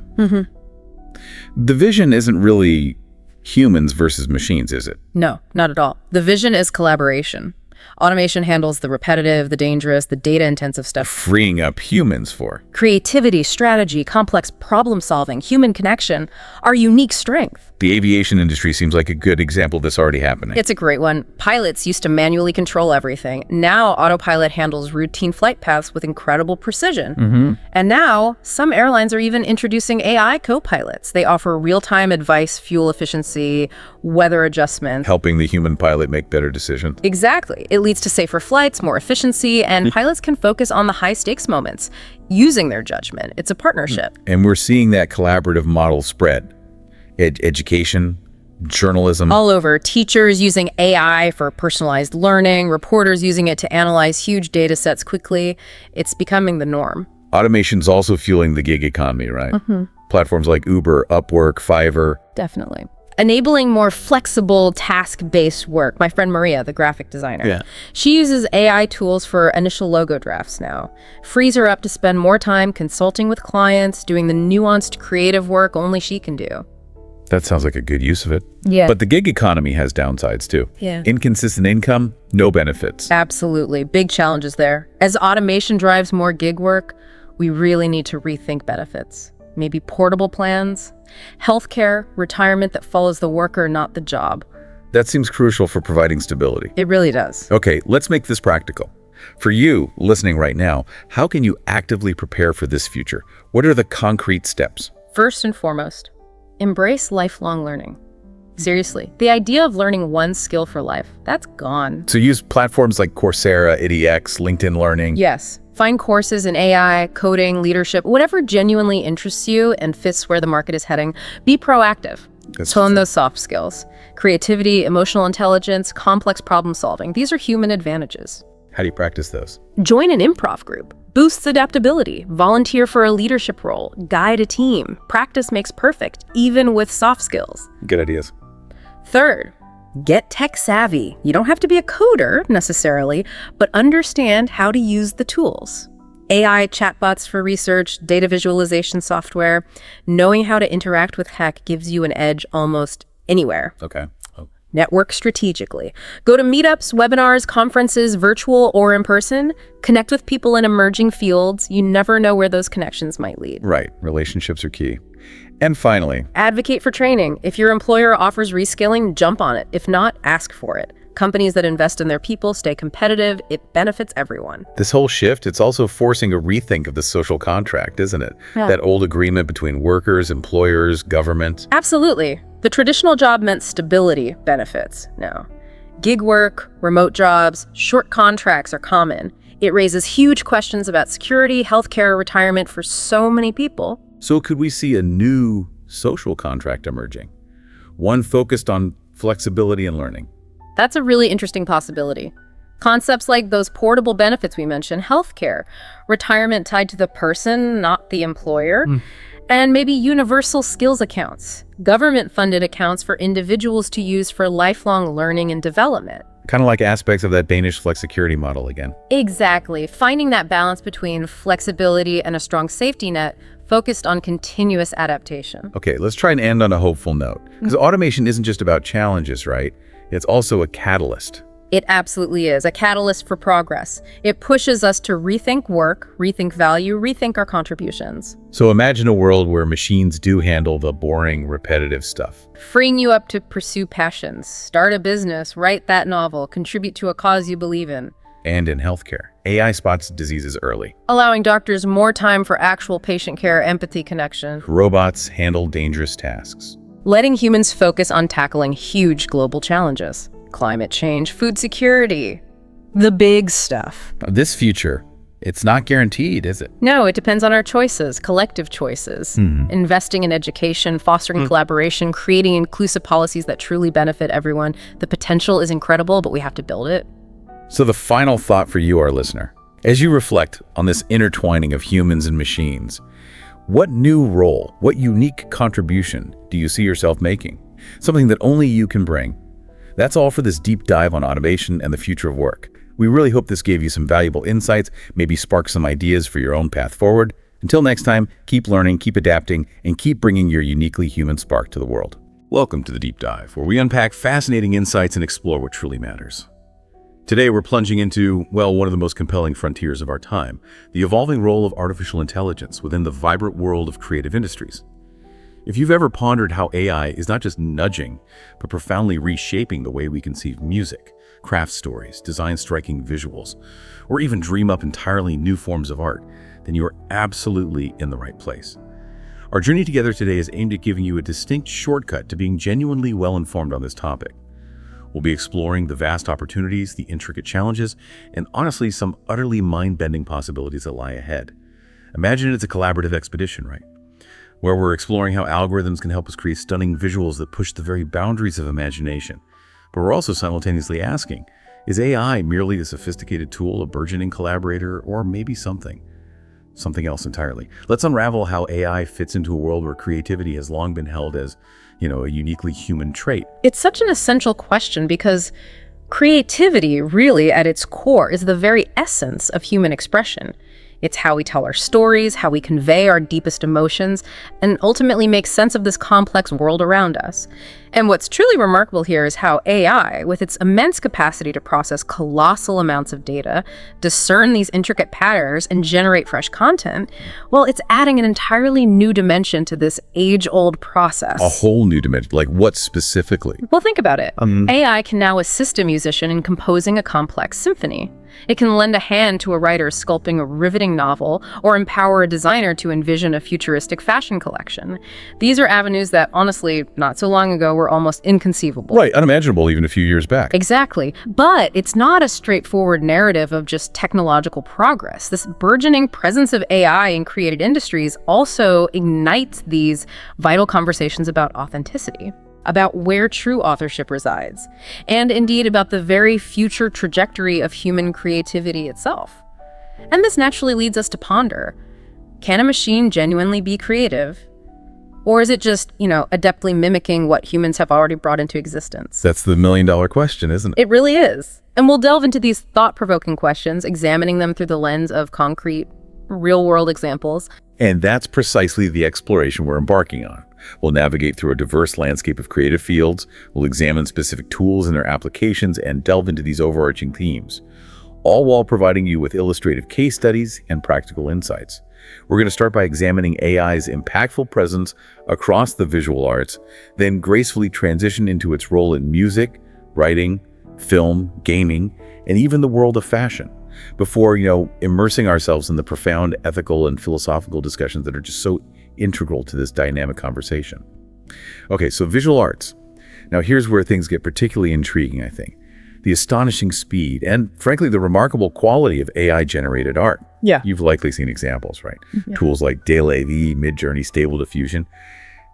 the vision isn't really humans versus machines, is it? No, not at all. The vision is collaboration. Automation handles the repetitive, the dangerous, the data-intensive stuff. Freeing up humans for. Creativity, strategy, complex problem-solving, human connection, our unique strength. The aviation industry seems like a good example of this already happening. It's a great one. Pilots used to manually control everything. Now, autopilot handles routine flight paths with incredible precision. And now, some airlines are even introducing AI co-pilots. They offer real-time advice, fuel efficiency, weather adjustments. Helping the human pilot make better decisions. Exactly. It leads to safer flights, more efficiency, and pilots can focus on the high-stakes moments, using their judgment. It's a partnership. And we're seeing that collaborative model spread. Education, journalism. All over. Teachers using AI for personalized learning, reporters using it to analyze huge data sets quickly. It's becoming the norm. Automation's also fueling the gig economy, right? Platforms like Uber, Upwork, Fiverr. Definitely. Enabling more flexible task-based work. My friend Maria, the graphic designer, Yeah. she uses AI tools for initial logo drafts now. Frees her up to spend more time consulting with clients, doing the nuanced creative work only she can do. That sounds like a good use of it. Yeah. But the gig economy has downsides too. Yeah. Inconsistent income, no benefits. Absolutely. Big challenges there. As automation drives more gig work, we really need to rethink benefits. Maybe portable plans, healthcare, retirement that follows the worker, not the job. That seems crucial for providing stability. It really does. Okay, let's make this practical. For you, listening right now, how can you actively prepare for this future? What are the concrete steps? First and foremost, embrace lifelong learning. Seriously, the idea of learning one skill for life, that's gone. So use platforms like Coursera, edX, LinkedIn Learning. Yes. Find courses in AI, coding, leadership, whatever genuinely interests you and fits where the market is heading. Be proactive. Hone those soft skills. Creativity, emotional intelligence, complex problem solving. These are human advantages. How do you practice those? Join an improv group. Boosts adaptability. Volunteer for a leadership role. Guide a team. Practice makes perfect, even with soft skills. Good ideas. Third, get tech savvy. You don't have to be a coder necessarily, but understand how to use the tools. AI chatbots for research, data visualization software. Knowing how to interact with tech gives you an edge almost anywhere. Okay. Network strategically. Go to meetups, webinars, conferences, virtual or in person. Connect with people in emerging fields. You never know where those connections might lead. Right. Relationships are key. And finally, Advocate for training. If your employer offers reskilling, jump on it. If not, ask for it. Companies that invest in their people stay competitive. It benefits everyone. this whole shift, it's also forcing a rethink of the social contract, isn't it? Yeah. That old agreement between workers, employers, government. Absolutely. The traditional job meant stability benefits. No. Gig work, remote jobs, short contracts are common. It raises huge questions about security, healthcare, retirement for so many people. So could we see a new social contract emerging? One focused on flexibility and learning. That's a really interesting possibility. Concepts like those portable benefits we mentioned, healthcare, retirement tied to the person, not the employer, and maybe universal skills accounts, government-funded accounts for individuals to use for lifelong learning and development. Kind of like aspects of that Danish flexicurity model again. Exactly. Finding that balance between flexibility and a strong safety net focused on continuous adaptation. Okay, let's try and end on a hopeful note. Because automation isn't just about challenges, right? It's also a catalyst. It absolutely is a catalyst for progress. It pushes us to rethink work, rethink value, rethink our contributions. So imagine a world where machines do handle the boring, repetitive stuff. Freeing you up to pursue passions, start a business, write that novel, contribute to a cause you believe in. And in healthcare, AI spots diseases early. Allowing doctors more time for actual patient care, empathy, connection. Robots handle dangerous tasks. Letting humans focus on tackling huge global challenges. Climate change, food security, the big stuff. This future, it's not guaranteed, is it? No, it depends on our choices, collective choices. Investing in education, fostering collaboration, creating inclusive policies that truly benefit everyone. The potential is incredible, but we have to build it. So the final thought for you, our listener, as you reflect on this intertwining of humans and machines, what new role, what unique contribution do you see yourself making? Something that only you can bring. That's all for this deep dive on automation and the future of work. We really hope this gave you some valuable insights, maybe spark some ideas for your own path forward. Until next time, keep learning, keep adapting, and keep bringing your uniquely human spark to the world. Welcome to the Deep Dive, where we unpack fascinating insights and explore what truly matters. Today, we're plunging into, well, one of the most compelling frontiers of our time, the evolving role of artificial intelligence within the vibrant world of creative industries. If you've ever pondered how AI is not just nudging, but profoundly reshaping the way we conceive music, craft stories, design striking visuals, or even dream up entirely new forms of art, then you are absolutely in the right place. Our journey together today is aimed at giving you a distinct shortcut to being genuinely well-informed on this topic. We'll be exploring the vast opportunities, the intricate challenges, and honestly, some utterly mind-bending possibilities that lie ahead. Imagine it's a collaborative expedition, right? Where we're exploring how algorithms can help us create stunning visuals that push the very boundaries of imagination. But we're also simultaneously asking, is AI merely a sophisticated tool, a burgeoning collaborator, or maybe something else entirely? Let's unravel how AI fits into a world where creativity has long been held as, a uniquely human trait. It's such an essential question because creativity, really, at its core, is the very essence of human expression. It's how we tell our stories, how we convey our deepest emotions, and ultimately make sense of this complex world around us. And what's truly remarkable here is how AI, with its immense capacity to process colossal amounts of data, discern these intricate patterns, and generate fresh content, well, it's adding an entirely new dimension to this age-old process. A whole new dimension. Like what specifically? Well, think about it. AI can now assist a musician in composing a complex symphony. It can lend a hand to a writer sculpting a riveting novel, or empower a designer to envision a futuristic fashion collection. These are avenues that, honestly, not so long ago were almost inconceivable. Right, unimaginable even a few years back. Exactly. But it's not a straightforward narrative of just technological progress. This burgeoning presence of AI in created industries also ignites these vital conversations about authenticity, about where true authorship resides, and indeed about the very future trajectory of human creativity itself. And this naturally leads us to ponder, can a machine genuinely be creative? Or is it just, adeptly mimicking what humans have already brought into existence? That's the million-dollar question, isn't it? It really is. And we'll delve into these thought-provoking questions, examining them through the lens of concrete, real-world examples. And that's precisely the exploration we're embarking on. We'll navigate through a diverse landscape of creative fields, we'll examine specific tools and their applications, and delve into these overarching themes, all while providing you with illustrative case studies and practical insights. We're going to start by examining AI's impactful presence across the visual arts, then gracefully transition into its role in music, writing, film, gaming, and even the world of fashion, before, immersing ourselves in the profound ethical and philosophical discussions that are just so integral to this dynamic conversation. Okay, so visual arts. Now here's where things get particularly intriguing, I think. The astonishing speed and, frankly, the remarkable quality of AI-generated art. Yeah. You've likely seen examples, right? Yeah. Tools like DALL-E, Midjourney, Stable Diffusion.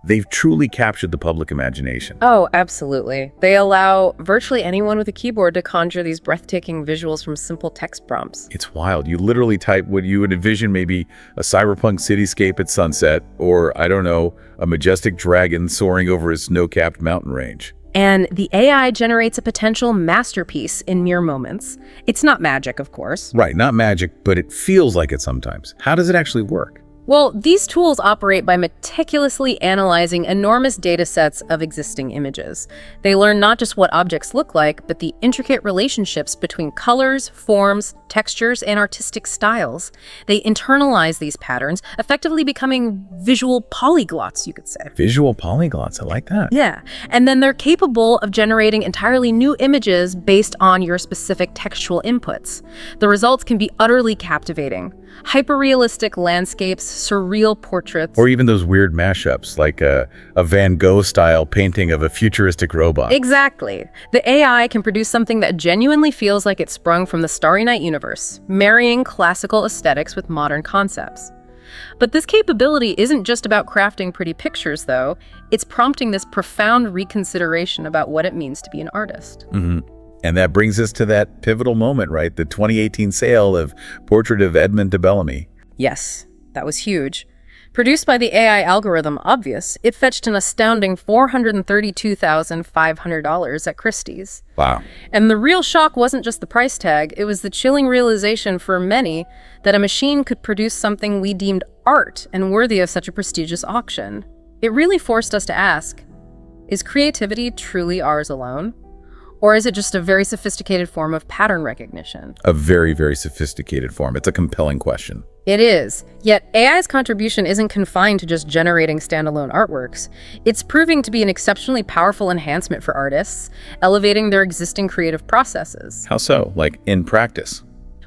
They've truly captured the public imagination. Oh, absolutely. They allow virtually anyone with a keyboard to conjure these breathtaking visuals from simple text prompts. It's wild. You literally type what you would envision maybe a cyberpunk cityscape at sunset, or, I don't know, a majestic dragon soaring over a snow-capped mountain range. And the AI generates a potential masterpiece in mere moments. It's not magic, of course. Right, not magic, but it feels like it sometimes. How does it actually work? Well, these tools operate by meticulously analyzing enormous data sets of existing images. They learn not just what objects look like, but the intricate relationships between colors, forms, textures, and artistic styles. They internalize these patterns, effectively becoming visual polyglots, you could say. Visual polyglots, I like that. Yeah, and then they're capable of generating entirely new images based on your specific textual inputs. The results can be utterly captivating. Hyper-realistic landscapes, surreal portraits. Or even those weird mashups, like a Van Gogh-style painting of a futuristic robot. Exactly. The AI can produce something that genuinely feels like it sprung from the Starry Night universe, marrying classical aesthetics with modern concepts. But this capability isn't just about crafting pretty pictures, though. It's prompting this profound reconsideration about what it means to be an artist. Mm-hmm. And that brings us to that pivotal moment, right? The 2018 sale of Portrait of Edmund de Bellamy. Yes, that was huge. Produced by the AI algorithm Obvious, it fetched an astounding $432,500 at Christie's. Wow. And the real shock wasn't just the price tag, it was the chilling realization for many that a machine could produce something we deemed art and worthy of such a prestigious auction. It really forced us to ask, is creativity truly ours alone? Or is it just a very sophisticated form of pattern recognition? A very, very sophisticated form. It's a compelling question. It is. Yet AI's contribution isn't confined to just generating standalone artworks. It's proving to be an exceptionally powerful enhancement for artists, elevating their existing creative processes. How so? Like in practice?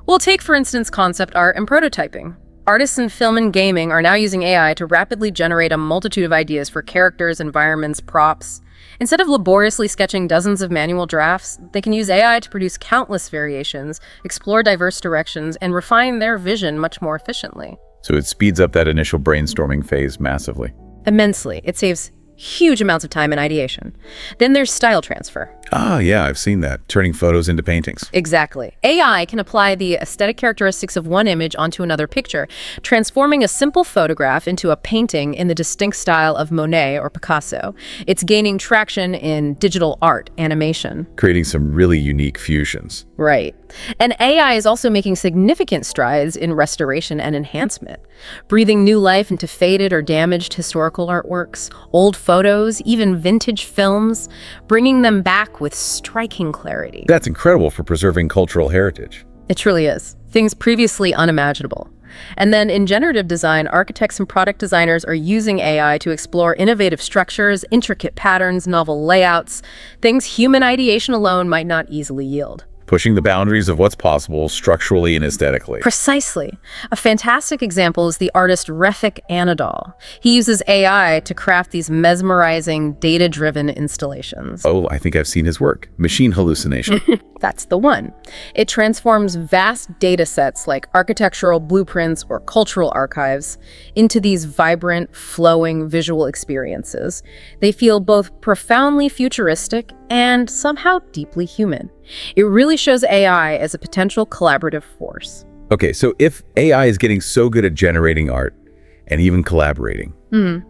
Well, take, for instance, concept art and prototyping. Artists in film and gaming are now using AI to rapidly generate a multitude of ideas for characters, environments, props. Instead of laboriously sketching dozens of manual drafts, they can use AI to produce countless variations, explore diverse directions, and refine their vision much more efficiently. So it speeds up that initial brainstorming phase massively. Immensely. It saves huge amounts of time and ideation. Then there's style transfer. Ah, yeah, I've seen that. Turning photos into paintings. Exactly. AI can apply the aesthetic characteristics of one image onto another picture, transforming a simple photograph into a painting in the distinct style of Monet or Picasso. It's gaining traction in digital art, animation. Creating some really unique fusions. Right. And AI is also making significant strides in restoration and enhancement, breathing new life into faded or damaged historical artworks, old photos, even vintage films, bringing them back with striking clarity. That's incredible for preserving cultural heritage. It truly is. Things previously unimaginable. And then in generative design, architects and product designers are using AI to explore innovative structures, intricate patterns, novel layouts, things human ideation alone might not easily yield. Pushing the boundaries of what's possible structurally and aesthetically. Precisely. A fantastic example is the artist Refik Anadol. He uses AI to craft these mesmerizing, data-driven installations. Oh, I think I've seen his work. Machine hallucination. That's the one. It transforms vast data sets like architectural blueprints or cultural archives into these vibrant, flowing visual experiences. They feel both profoundly futuristic and somehow deeply human. It really shows AI as a potential collaborative force. Okay, so if AI is getting so good at generating art and even collaborating,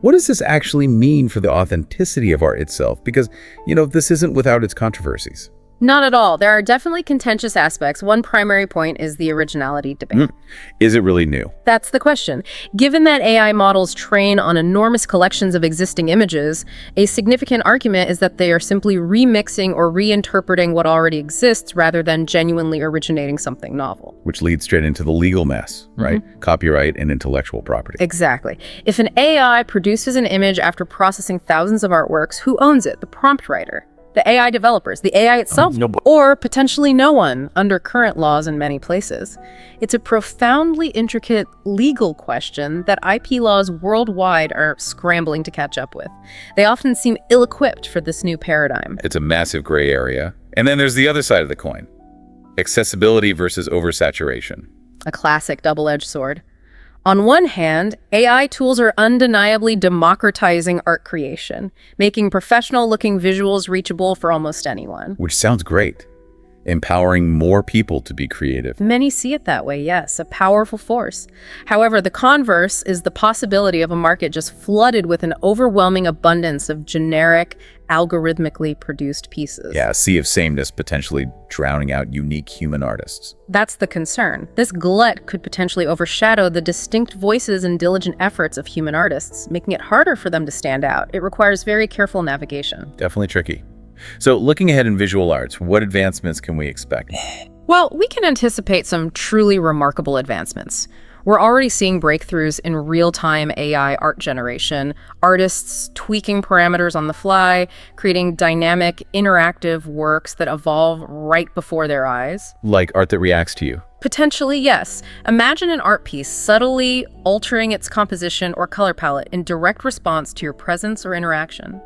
what does this actually mean for the authenticity of art itself? Because, this isn't without its controversies. Not at all. There are definitely contentious aspects. One primary point is the originality debate. Is it really new? That's the question. Given that AI models train on enormous collections of existing images, a significant argument is that they are simply remixing or reinterpreting what already exists rather than genuinely originating something novel. Which leads straight into the legal mess, right? Copyright and intellectual property. Exactly. If an AI produces an image after processing thousands of artworks, who owns it? The prompt writer? The AI developers, the AI itself, or potentially no one under current laws in many places. It's a profoundly intricate legal question that IP laws worldwide are scrambling to catch up with. They often seem ill-equipped for this new paradigm. It's a massive gray area. And then there's the other side of the coin. Accessibility versus oversaturation. A classic double-edged sword. On one hand, AI tools are undeniably democratizing art creation, making professional-looking visuals reachable for almost anyone. Which sounds great. Empowering more people to be creative. Many see it that way, yes, a powerful force. However, the converse is the possibility of a market just flooded with an overwhelming abundance of generic, algorithmically produced pieces. Yeah, a sea of sameness potentially drowning out unique human artists. That's the concern. This glut could potentially overshadow the distinct voices and diligent efforts of human artists, making it harder for them to stand out. It requires very careful navigation. Definitely tricky. So looking ahead in visual arts, what advancements can we expect? Well, we can anticipate some truly remarkable advancements. We're already seeing breakthroughs in real-time AI art generation, artists tweaking parameters on the fly, creating dynamic, interactive works that evolve right before their eyes. Like art that reacts to you. Potentially, yes. Imagine an art piece subtly altering its composition or color palette in direct response to your presence or interaction.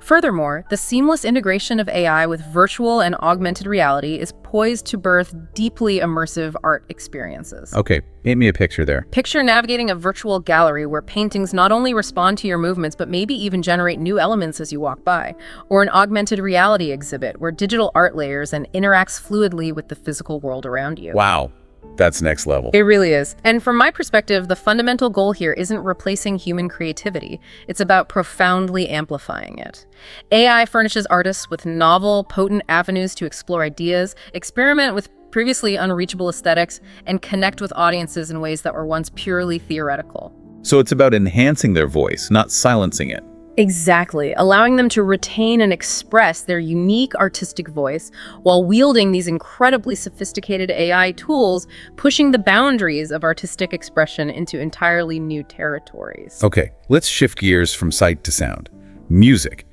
Furthermore, the seamless integration of AI with virtual and augmented reality is poised to birth deeply immersive art experiences. Okay, paint me a picture there. Picture navigating a virtual gallery where paintings not only respond to your movements, but maybe even generate new elements as you walk by, or an augmented reality exhibit where digital art layers and interacts fluidly with the physical world around you. Wow. That's next level. It really is. And from my perspective, the fundamental goal here isn't replacing human creativity. It's about profoundly amplifying it. AI furnishes artists with novel, potent avenues to explore ideas, experiment with previously unreachable aesthetics, and connect with audiences in ways that were once purely theoretical. So it's about enhancing their voice, not silencing it. Exactly, allowing them to retain and express their unique artistic voice while wielding these incredibly sophisticated AI tools, pushing the boundaries of artistic expression into entirely new territories. Okay, let's shift gears from sight to sound. Music.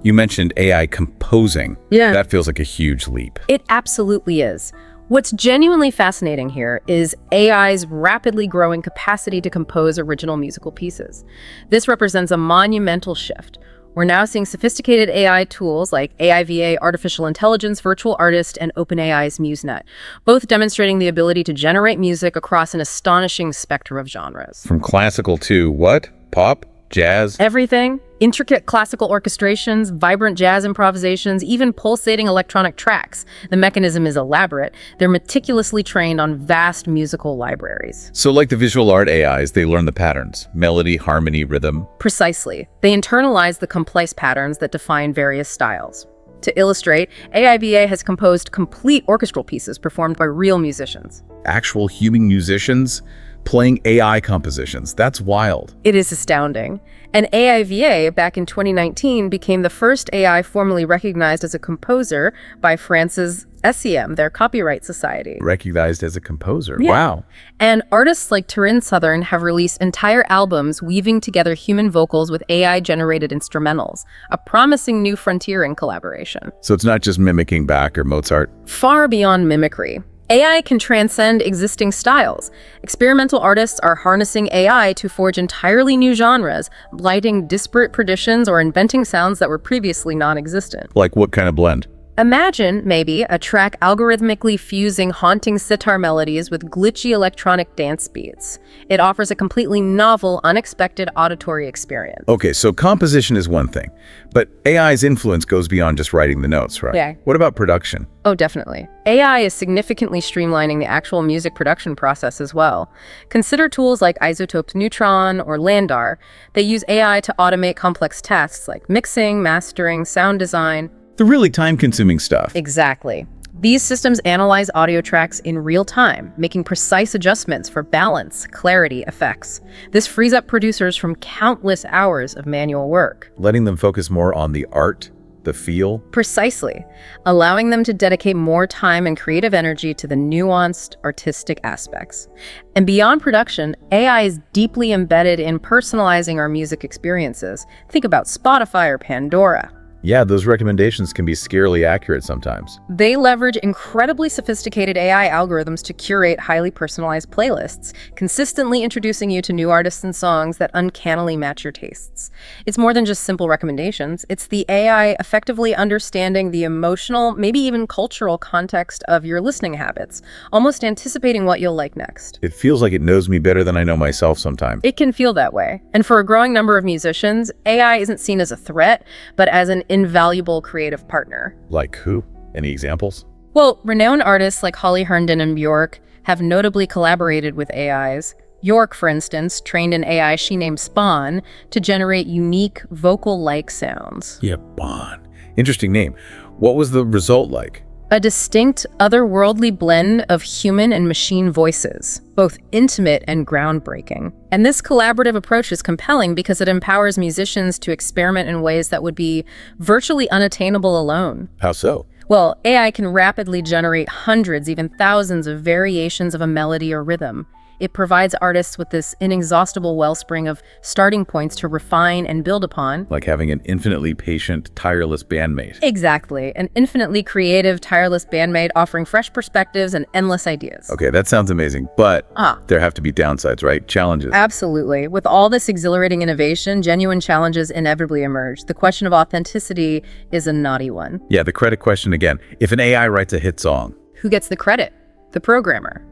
You mentioned AI composing. Yeah. That feels like a huge leap. It absolutely is. What's genuinely fascinating here is AI's rapidly growing capacity to compose original musical pieces. This represents a monumental shift. We're now seeing sophisticated AI tools like AIVA, Artificial Intelligence, Virtual Artist, and OpenAI's MuseNet, both demonstrating the ability to generate music across an astonishing spectrum of genres. From classical to what? Pop? Jazz? Everything. Intricate classical orchestrations, vibrant jazz improvisations, even pulsating electronic tracks. The mechanism is elaborate. They're meticulously trained on vast musical libraries. So like the visual art AIs, they learn the patterns, melody, harmony, rhythm. Precisely. They internalize the complex patterns that define various styles. To illustrate, AIVA has composed complete orchestral pieces performed by real musicians. Actual human musicians playing AI compositions. That's wild. It is astounding. And AIVA, back in 2019, became the first AI formally recognized as a composer by France's SEM, their copyright society. Recognized as a composer. Yeah. Wow. And artists like Turin Southern have released entire albums weaving together human vocals with AI-generated instrumentals, a promising new frontier in collaboration. So it's not just mimicking Bach or Mozart. Far beyond mimicry. AI can transcend existing styles. Experimental artists are harnessing AI to forge entirely new genres, blending disparate traditions or inventing sounds that were previously non-existent. Like what kind of blend? Imagine, maybe, a track algorithmically fusing haunting sitar melodies with glitchy electronic dance beats. It offers a completely novel, unexpected auditory experience. Okay, so composition is one thing, but AI's influence goes beyond just writing the notes, right? Yeah. What about production? Oh, definitely. AI is significantly streamlining the actual music production process as well. Consider tools like Isotope Neutron or Landar. They use AI to automate complex tasks like mixing, mastering, sound design. The really time-consuming stuff. Exactly. These systems analyze audio tracks in real time, making precise adjustments for balance, clarity, effects. This frees up producers from countless hours of manual work. Letting them focus more on the art, the feel. Precisely, allowing them to dedicate more time and creative energy to the nuanced, artistic aspects. And beyond production, AI is deeply embedded in personalizing our music experiences. Think about Spotify or Pandora. Yeah, those recommendations can be scarily accurate sometimes. They leverage incredibly sophisticated AI algorithms to curate highly personalized playlists, consistently introducing you to new artists and songs that uncannily match your tastes. It's more than just simple recommendations. It's the AI effectively understanding the emotional, maybe even cultural context of your listening habits, almost anticipating what you'll like next. It feels like it knows me better than I know myself sometimes. It can feel that way. And for a growing number of musicians, AI isn't seen as a threat, but as an invaluable creative partner. Like who? Any examples? Well, renowned artists like Holly Herndon and Bjork have notably collaborated with AIs. Bjork, for instance, trained an AI she named Spawn to generate unique vocal-like sounds. Yeah, Bon. Interesting name. What was the result like? A distinct, otherworldly blend of human and machine voices, both intimate and groundbreaking. And this collaborative approach is compelling because it empowers musicians to experiment in ways that would be virtually unattainable alone. How so? Well, AI can rapidly generate hundreds, even thousands of variations of a melody or rhythm. It provides artists with this inexhaustible wellspring of starting points to refine and build upon. Like having an infinitely patient, tireless bandmate. Exactly. An infinitely creative, tireless bandmate offering fresh perspectives and endless ideas. Okay, that sounds amazing, but there have to be downsides, right? Challenges. Absolutely. With all this exhilarating innovation, genuine challenges inevitably emerge. The question of authenticity is a knotty one. Yeah, the credit question again. If an AI writes a hit song, Who gets the credit? The programmer.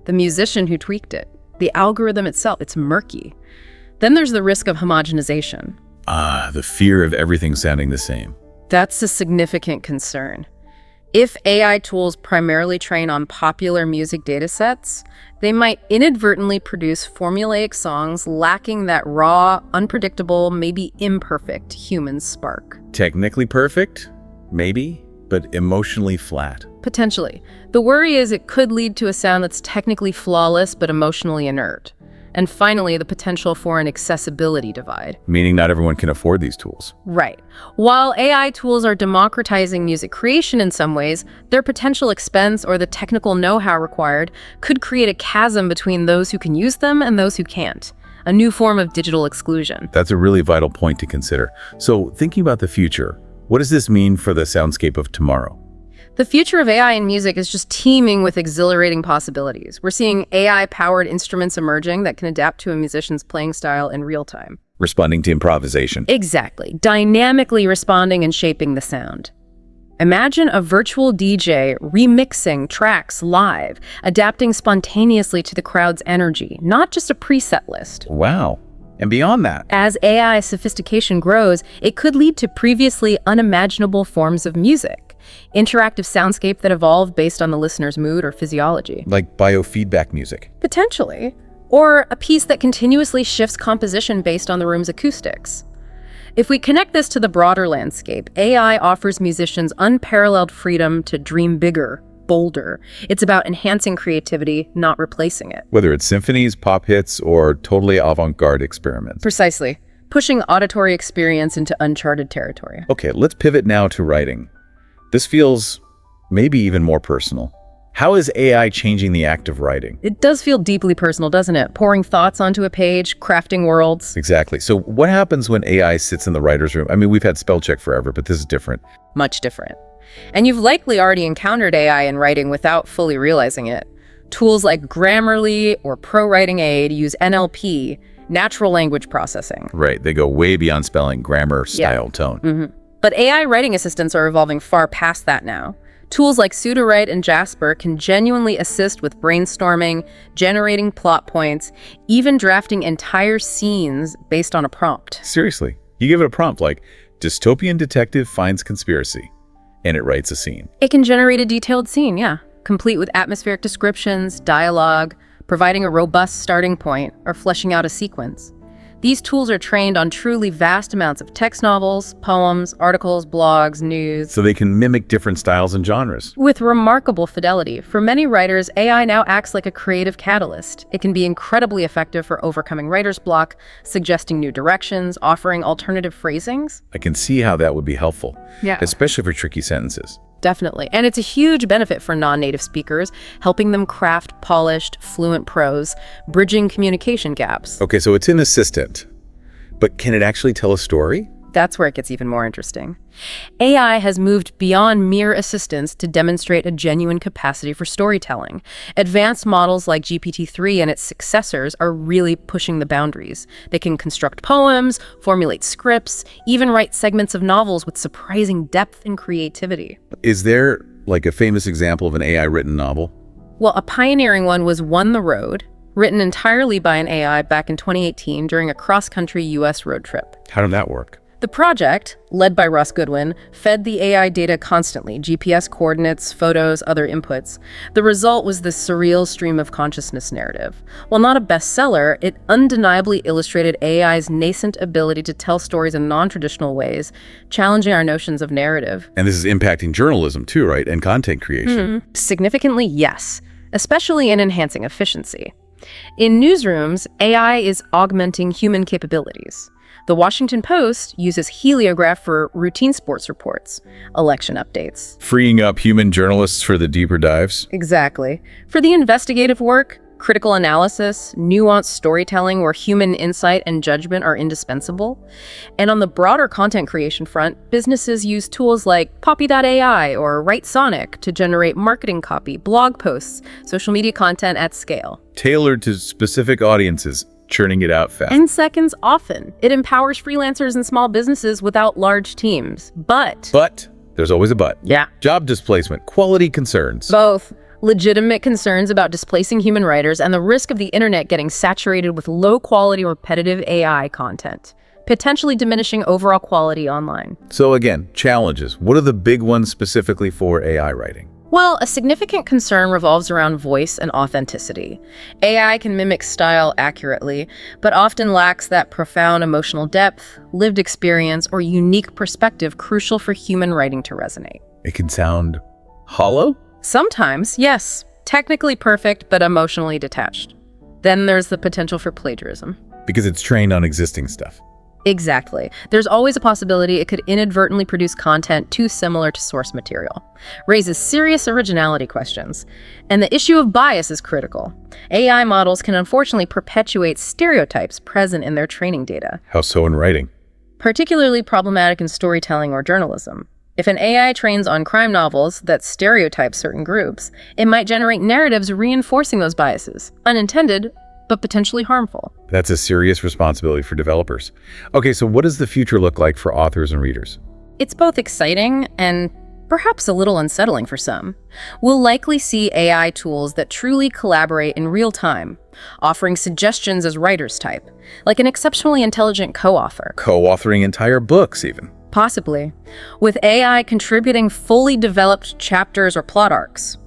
The musician who tweaked it. The algorithm itself. It's murky. Then there's the risk of homogenization. the fear of everything sounding the same. That's a significant concern. If AI tools primarily train on popular music datasets, they might inadvertently produce formulaic songs lacking that raw, unpredictable, maybe imperfect human spark. Technically perfect? Maybe, but emotionally flat. Potentially. The worry is it could lead to a sound that's technically flawless but emotionally inert. And finally, the potential for an accessibility divide. Meaning not everyone can afford these tools. Right. While AI tools are democratizing music creation in some ways, their potential expense or the technical know-how required could create a chasm between those who can use them and those who can't. A new form of digital exclusion. That's a really vital point to consider. So, thinking about the future, what does this mean for the soundscape of tomorrow? The future of AI in music is just teeming with exhilarating possibilities. We're seeing AI-powered instruments emerging that can adapt to a musician's playing style in real time. Responding to improvisation. Exactly. Dynamically responding and shaping the sound. Imagine a virtual DJ remixing tracks live, adapting spontaneously to the crowd's energy, not just a preset list. Wow. And beyond that, As AI sophistication grows, it could lead to previously unimaginable forms of music, interactive soundscape that evolve based on the listener's mood or physiology. like biofeedback music. Potentially. Or a piece that continuously shifts composition based on the room's acoustics. If we connect this to the broader landscape, AI offers musicians unparalleled freedom to dream bigger, bolder. It's about enhancing creativity, not replacing it. Whether it's symphonies, pop hits, or totally avant-garde experiments. Precisely. Pushing auditory experience into uncharted territory. Okay, let's pivot now to writing. This feels maybe even more personal. How is AI changing the act of writing? It does feel deeply personal, doesn't it? Pouring thoughts onto a page, crafting worlds. Exactly. So what happens when AI sits in the writer's room? I mean, we've had spell check forever, but this is different. Much different. And you've likely already encountered AI in writing without fully realizing it. Tools like Grammarly or Pro Writing Aid use NLP, natural language processing. Right. They go way beyond spelling, grammar, style, tone. But AI writing assistants are evolving far past that now. Tools like Sudowrite and Jasper can genuinely assist with brainstorming, generating plot points, even drafting entire scenes based on a prompt. Seriously. You give it a prompt like, dystopian detective finds conspiracy, and it writes a scene. It can generate a detailed scene, yeah, complete with atmospheric descriptions, dialogue, providing a robust starting point, or fleshing out a sequence. These tools are trained on truly vast amounts of text novels, poems, articles, blogs, news. So they can mimic different styles and genres. With remarkable fidelity. For many writers, AI now acts like a creative catalyst. It can be incredibly effective for overcoming writer's block, suggesting new directions, offering alternative phrasings. I can see how that would be helpful, Yeah. especially for tricky sentences. Definitely. And it's a huge benefit for non-native speakers, helping them craft polished, fluent prose, bridging communication gaps. Okay, so it's an assistant, but can it actually tell a story? That's where it gets even more interesting. AI has moved beyond mere assistance to demonstrate a genuine capacity for storytelling. Advanced models like GPT-3 and its successors are really pushing the boundaries. They can construct poems, formulate scripts, even write segments of novels with surprising depth and creativity. Is there like a famous example of an AI-written novel? Well, a pioneering one was Won the Road, written entirely by an AI back in 2018 during a cross-country US road trip. How did that work? The project, led by Russ Goodwin, fed the AI data constantly, GPS coordinates, photos, other inputs. The result was this surreal stream of consciousness narrative. While not a bestseller, it undeniably illustrated AI's nascent ability to tell stories in non-traditional ways, challenging our notions of narrative. And this is impacting journalism too, right? And content creation. Significantly, yes, especially in enhancing efficiency. In newsrooms, AI is augmenting human capabilities. The Washington Post uses heliograph for routine sports reports, election updates. Freeing up human journalists for the deeper dives. Exactly. For the investigative work, critical analysis, nuanced storytelling where human insight and judgment are indispensable. And on the broader content creation front, businesses use tools like Poppy.ai or WriteSonic to generate marketing copy, blog posts, social media content at scale. Tailored to specific audiences, churning it out fast. In seconds often. It empowers freelancers and small businesses without large teams. But there's always a but. yeah, Job displacement, quality concerns. both legitimate concerns about displacing human writers and the risk of the internet getting saturated with low-quality, repetitive AI content, potentially diminishing overall quality online. So again, challenges. What are the big ones specifically for AI writing? Well, a significant concern revolves around voice and authenticity. AI can mimic style accurately, but often lacks that profound emotional depth, lived experience, or unique perspective crucial for human writing to resonate. It can sound hollow? Sometimes, yes, technically perfect, but emotionally detached. Then there's the potential for plagiarism. Because it's trained on existing stuff. Exactly. There's always a possibility it could inadvertently produce content too similar to source material. Raises serious originality questions. And the issue of bias is critical. AI models can unfortunately perpetuate stereotypes present in their training data. How so in writing? Particularly problematic in storytelling or journalism. If an AI trains on crime novels that stereotype certain groups, it might generate narratives reinforcing those biases, unintended, but potentially harmful. That's a serious responsibility for developers. Okay, so what does the future look like for authors and readers? It's both exciting and perhaps a little unsettling for some. We'll likely see AI tools that truly collaborate in real time, offering suggestions as writers type, like an exceptionally intelligent co-author. Co-authoring entire books, even. Possibly, with AI contributing fully developed chapters or plot arcs.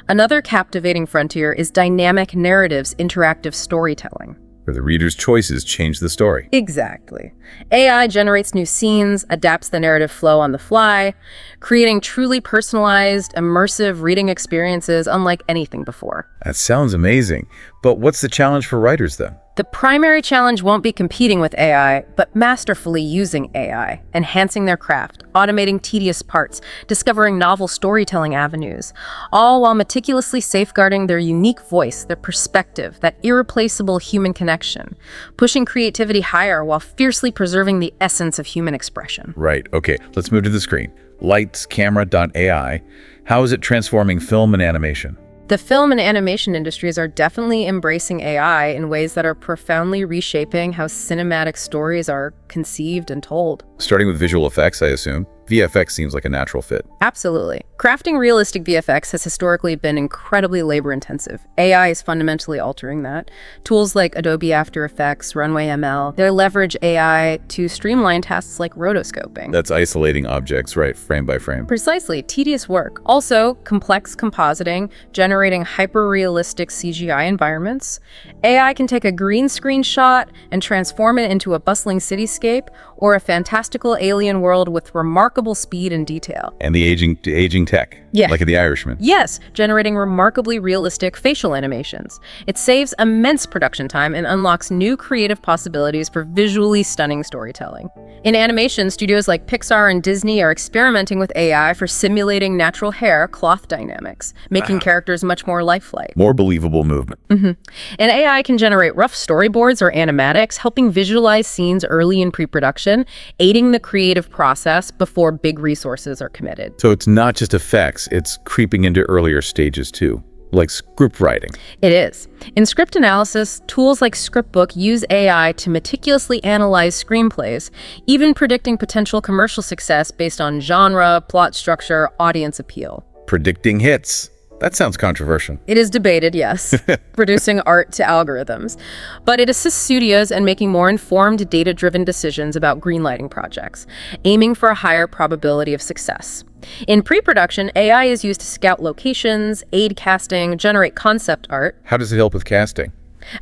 Another captivating frontier is dynamic narratives interactive storytelling. Where the reader's choices change the story. Exactly. AI generates new scenes, adapts the narrative flow on the fly, creating truly personalized, immersive reading experiences unlike anything before. That sounds amazing. But what's the challenge for writers then? The primary challenge won't be competing with AI, but masterfully using AI, enhancing their craft, automating tedious parts, discovering novel storytelling avenues, all while meticulously safeguarding their unique voice, their perspective, that irreplaceable human connection, pushing creativity higher while fiercely preserving the essence of human expression. Right, okay, let's move to the screen. Lights, camera.ai. How is it transforming film and animation? The film and animation industries are definitely embracing AI in ways that are profoundly reshaping how cinematic stories are conceived and told. Starting with visual effects, I assume. VFX seems like a natural fit. Absolutely. Crafting realistic VFX has historically been incredibly labor-intensive. AI is fundamentally altering that. Tools like Adobe After Effects, Runway ML, they leverage AI to streamline tasks like rotoscoping. That's isolating objects, right, frame by frame. Precisely, tedious work. Also, complex compositing, generating hyper-realistic CGI environments. AI can take a green screen shot and transform it into a bustling cityscape or a fantastical alien world with remarkable speed and detail. And the aging tech, Yeah. like in The Irishman. Yes, generating remarkably realistic facial animations. It saves immense production time and unlocks new creative possibilities for visually stunning storytelling. In animation, studios like Pixar and Disney are experimenting with AI for simulating natural hair cloth dynamics, making characters much more lifelike. More believable movement. And AI can generate rough storyboards or animatics, helping visualize scenes early in pre-production, aiding the creative process before big resources are committed. So it's not just effects, it's creeping into earlier stages too, like script writing. It is. In script analysis, tools like Scriptbook use AI to meticulously analyze screenplays, even predicting potential commercial success based on genre, plot structure, audience appeal. Predicting hits. That sounds controversial. It is debated, yes, reducing art to algorithms. But it assists studios in making more informed, data-driven decisions about greenlighting projects, aiming for a higher probability of success. In pre-production, AI is used to scout locations, aid casting, generate concept art. How does it help with casting?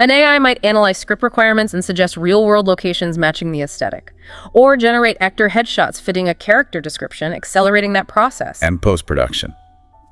An AI might analyze script requirements and suggest real-world locations matching the aesthetic, or generate actor headshots fitting a character description, accelerating that process. And post-production.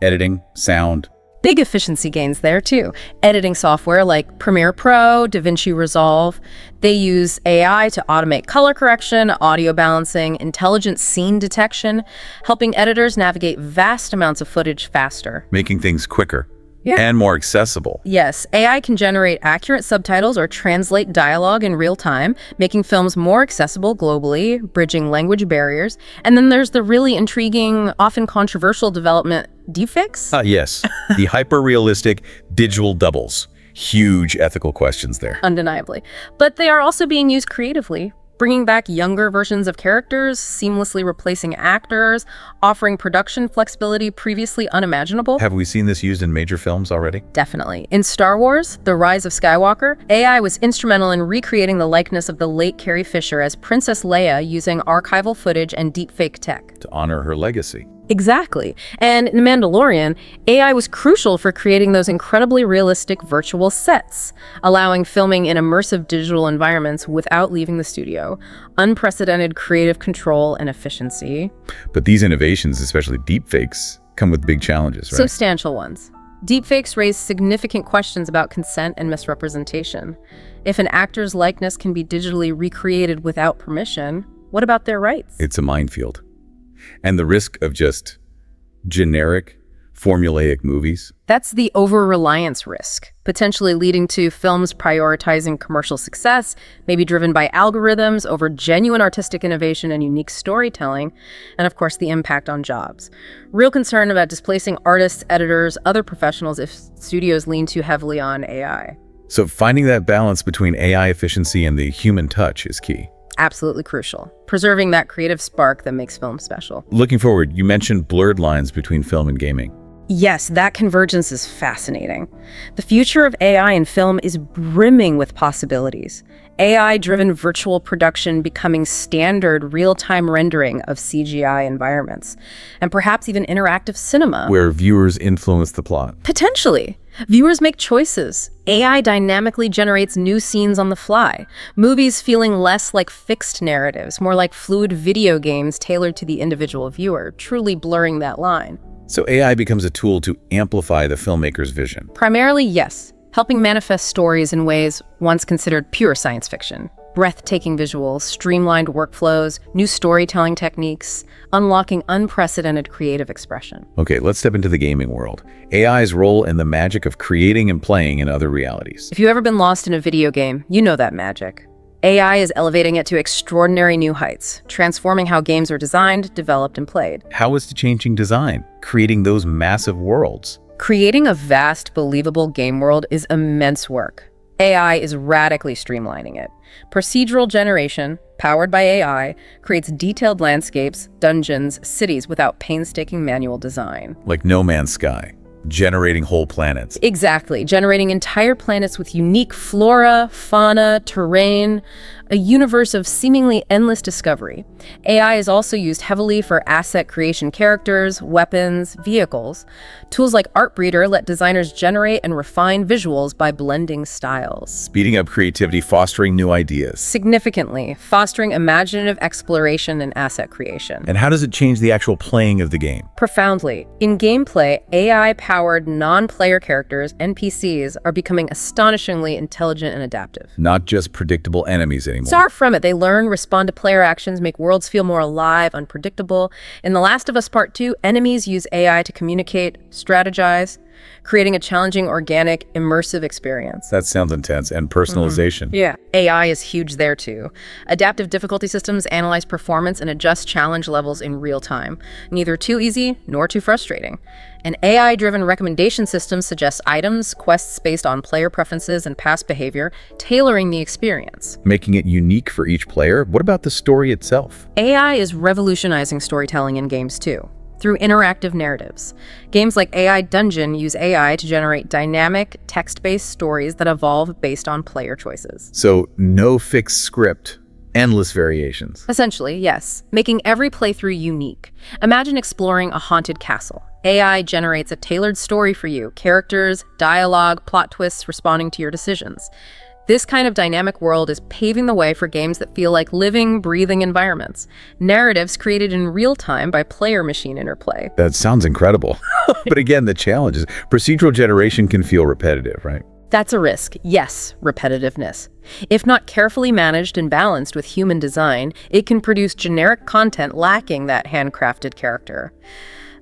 Editing, sound. Big efficiency gains there too. Editing software like Premiere Pro, DaVinci Resolve, they use AI to automate color correction, audio balancing, intelligent scene detection, helping editors navigate vast amounts of footage faster. Making things quicker. Yeah. And more accessible. Yes, AI can generate accurate subtitles or translate dialogue in real time, making films more accessible globally, bridging language barriers. And then there's the really intriguing, often controversial development, deepfakes? Yes, the hyper-realistic digital doubles. Huge ethical questions there. Undeniably. But they are also being used creatively, bringing back younger versions of characters, seamlessly replacing actors, offering production flexibility previously unimaginable. Have we seen this used in major films already? Definitely. In Star Wars, The Rise of Skywalker, AI was instrumental in recreating the likeness of the late Carrie Fisher as Princess Leia using archival footage and deepfake tech. To honor her legacy. Exactly. And in The Mandalorian, AI was crucial for creating those incredibly realistic virtual sets, allowing filming in immersive digital environments without leaving the studio. Unprecedented creative control and efficiency. But these innovations, especially deepfakes, come with big challenges, right? Substantial ones. Deepfakes raise significant questions about consent and misrepresentation. If an actor's likeness can be digitally recreated without permission, what about their rights? It's a minefield. And the risk of just generic, formulaic movies. That's the over-reliance risk, potentially leading to films prioritizing commercial success, maybe driven by algorithms over genuine artistic innovation and unique storytelling, and of course the impact on jobs. Real concern about displacing artists, editors, other professionals if studios lean too heavily on AI. So finding that balance between AI efficiency and the human touch is key. Absolutely crucial. Preserving that creative spark that makes film special. Looking forward, you mentioned blurred lines between film and gaming. Yes, that convergence is fascinating. The future of AI in film is brimming with possibilities. AI-driven virtual production becoming standard real-time rendering of CGI environments, and perhaps even interactive cinema. Where viewers influence the plot. Potentially. Viewers make choices. AI dynamically generates new scenes on the fly. Movies feeling less like fixed narratives, more like fluid video games tailored to the individual viewer, truly blurring that line. So AI becomes a tool to amplify the filmmaker's vision. Primarily, yes, helping manifest stories in ways once considered pure science fiction. Breathtaking visuals, streamlined workflows, new storytelling techniques, unlocking unprecedented creative expression. Okay, let's step into the gaming world. AI's role in the magic of creating and playing in other realities. If you've ever been lost in a video game, you know that magic. AI is elevating it to extraordinary new heights, transforming how games are designed, developed, and played. How is it changing design, creating those massive worlds? Creating a vast, believable game world is immense work. AI is radically streamlining it. Procedural generation, powered by AI, creates detailed landscapes, dungeons, cities without painstaking manual design. Like No Man's Sky, generating whole planets. Exactly, generating entire planets with unique flora, fauna, terrain, a universe of seemingly endless discovery. AI is also used heavily for asset creation, characters, weapons, vehicles. Tools like Artbreeder let designers generate and refine visuals by blending styles. Speeding up creativity, fostering new ideas. Significantly, fostering imaginative exploration and asset creation. And how does it change the actual playing of the game? Profoundly. In gameplay, AI-powered non-player characters, NPCs, are becoming astonishingly intelligent and adaptive. Not just predictable enemies anymore. Far from it. They learn, respond to player actions, make worlds feel more alive, unpredictable. In The Last of Us Part 2, enemies use AI to communicate, strategize, creating a challenging, organic, immersive experience. That sounds intense. And personalization. Yeah. AI is huge there too. Adaptive difficulty systems analyze performance and adjust challenge levels in real time. Neither too easy nor too frustrating. An AI-driven recommendation system suggests items, quests based on player preferences and past behavior, tailoring the experience. Making it unique for each player. What about the story itself? AI is revolutionizing storytelling in games too, through interactive narratives. Games like AI Dungeon use AI to generate dynamic, text-based stories that evolve based on player choices. So no fixed script, endless variations. Essentially, yes, making every playthrough unique. Imagine exploring a haunted castle. AI generates a tailored story for you, characters, dialogue, plot twists responding to your decisions. This kind of dynamic world is paving the way for games that feel like living, breathing environments. Narratives created in real time by player-machine interplay. That sounds incredible. But again, the challenge is procedural generation can feel repetitive, right? That's a risk, yes, repetitiveness. If not carefully managed and balanced with human design, it can produce generic content lacking that handcrafted character.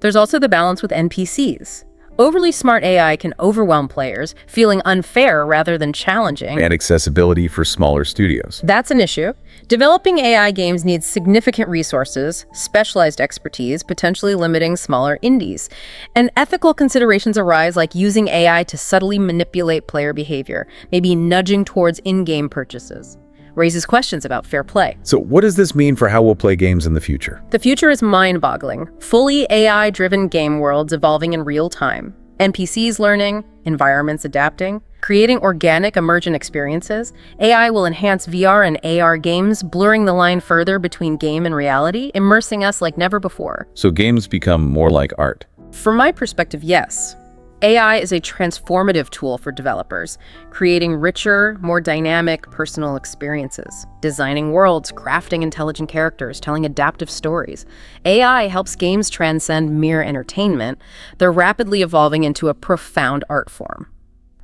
There's also the balance with NPCs. Overly smart AI can overwhelm players, feeling unfair rather than challenging. And accessibility for smaller studios. That's an issue. Developing AI games needs significant resources, specialized expertise, potentially limiting smaller indies. And ethical considerations arise, like using AI to subtly manipulate player behavior, maybe nudging towards in-game purchases. Raises questions about fair play. So what does this mean for how we'll play games in the future? The future is mind-boggling. Fully AI-driven game worlds evolving in real time. NPCs learning, environments adapting, creating organic emergent experiences. AI will enhance VR and AR games, blurring the line further between game and reality, immersing us like never before. So games become more like art. From my perspective, yes. AI is a transformative tool for developers, creating richer, more dynamic, personal experiences, designing worlds, crafting intelligent characters, telling adaptive stories. AI helps games transcend mere entertainment. They're rapidly evolving into a profound art form.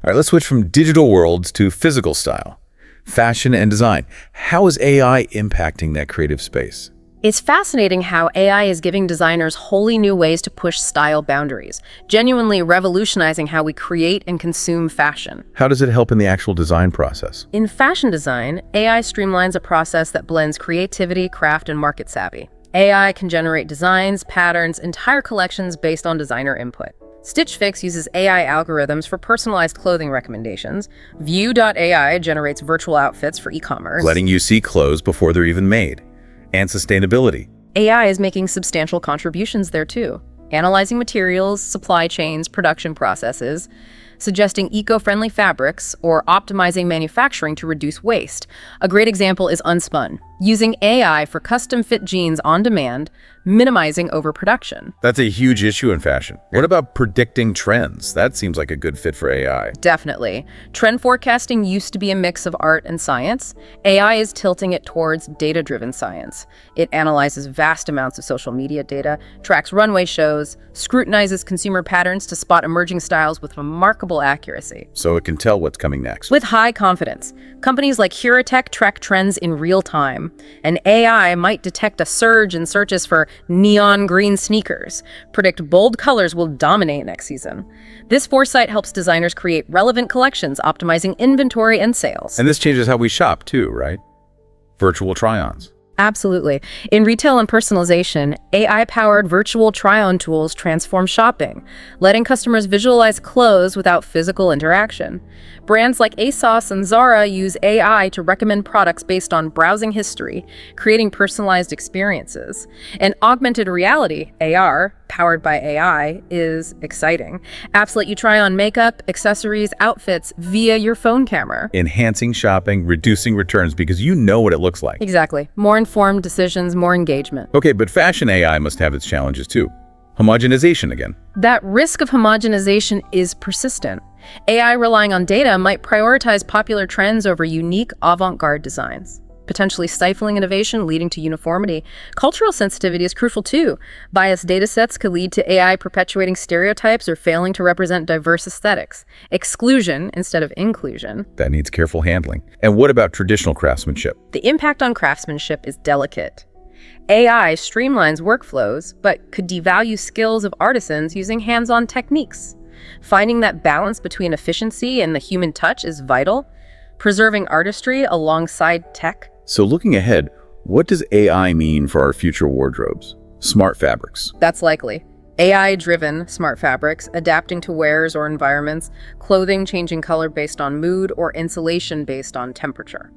All right, let's switch from digital worlds to physical style, fashion and design. How is AI impacting that creative space? It's fascinating how AI is giving designers wholly new ways to push style boundaries, genuinely revolutionizing how we create and consume fashion. How does it help in the actual design process? In fashion design, AI streamlines a process that blends creativity, craft, and market savvy. AI can generate designs, patterns, entire collections based on designer input. Stitch Fix uses AI algorithms for personalized clothing recommendations. View.ai generates virtual outfits for e-commerce. Letting you see clothes before they're even made. And sustainability. AI is making substantial contributions there too, analyzing materials, supply chains, production processes, suggesting eco-friendly fabrics, or optimizing manufacturing to reduce waste. A great example is Unspun, using AI for custom-fit jeans on demand, minimizing overproduction. That's a huge issue in fashion. What about predicting trends? That seems like a good fit for AI. Definitely. Trend forecasting used to be a mix of art and science. AI is tilting it towards data-driven science. It analyzes vast amounts of social media data, tracks runway shows, scrutinizes consumer patterns to spot emerging styles with remarkable accuracy. So it can tell what's coming next. With high confidence, companies like Huratech track trends in real time, and AI might detect a surge in searches for neon green sneakers, predict bold colors will dominate next season. This foresight helps designers create relevant collections, optimizing inventory and sales. And this changes how we shop too, right? Virtual try-ons. Absolutely. In retail and personalization, AI-powered virtual try-on tools transform shopping, letting customers visualize clothes without physical interaction. Brands like ASOS and Zara use AI to recommend products based on browsing history, creating personalized experiences. And augmented reality, AR, powered by AI, is exciting. Apps let you try on makeup, accessories, outfits via your phone camera. Enhancing shopping, reducing returns because you know what it looks like. Exactly. More informed decisions, more engagement. Okay, but fashion AI must have its challenges too. Homogenization again. That risk of homogenization is persistent. AI relying on data might prioritize popular trends over unique avant-garde designs, potentially stifling innovation, leading to uniformity. Cultural sensitivity is crucial too. Biased datasets could lead to AI perpetuating stereotypes or failing to represent diverse aesthetics. Exclusion instead of inclusion. That needs careful handling. And what about traditional craftsmanship? The impact on craftsmanship is delicate. AI streamlines workflows, but could devalue skills of artisans using hands-on techniques. Finding that balance between efficiency and the human touch is vital, preserving artistry alongside tech. So looking ahead, what does AI mean for our future wardrobes? Smart fabrics. That's likely. AI-driven smart fabrics, adapting to wearers or environments, clothing changing color based on mood, or insulation based on temperature.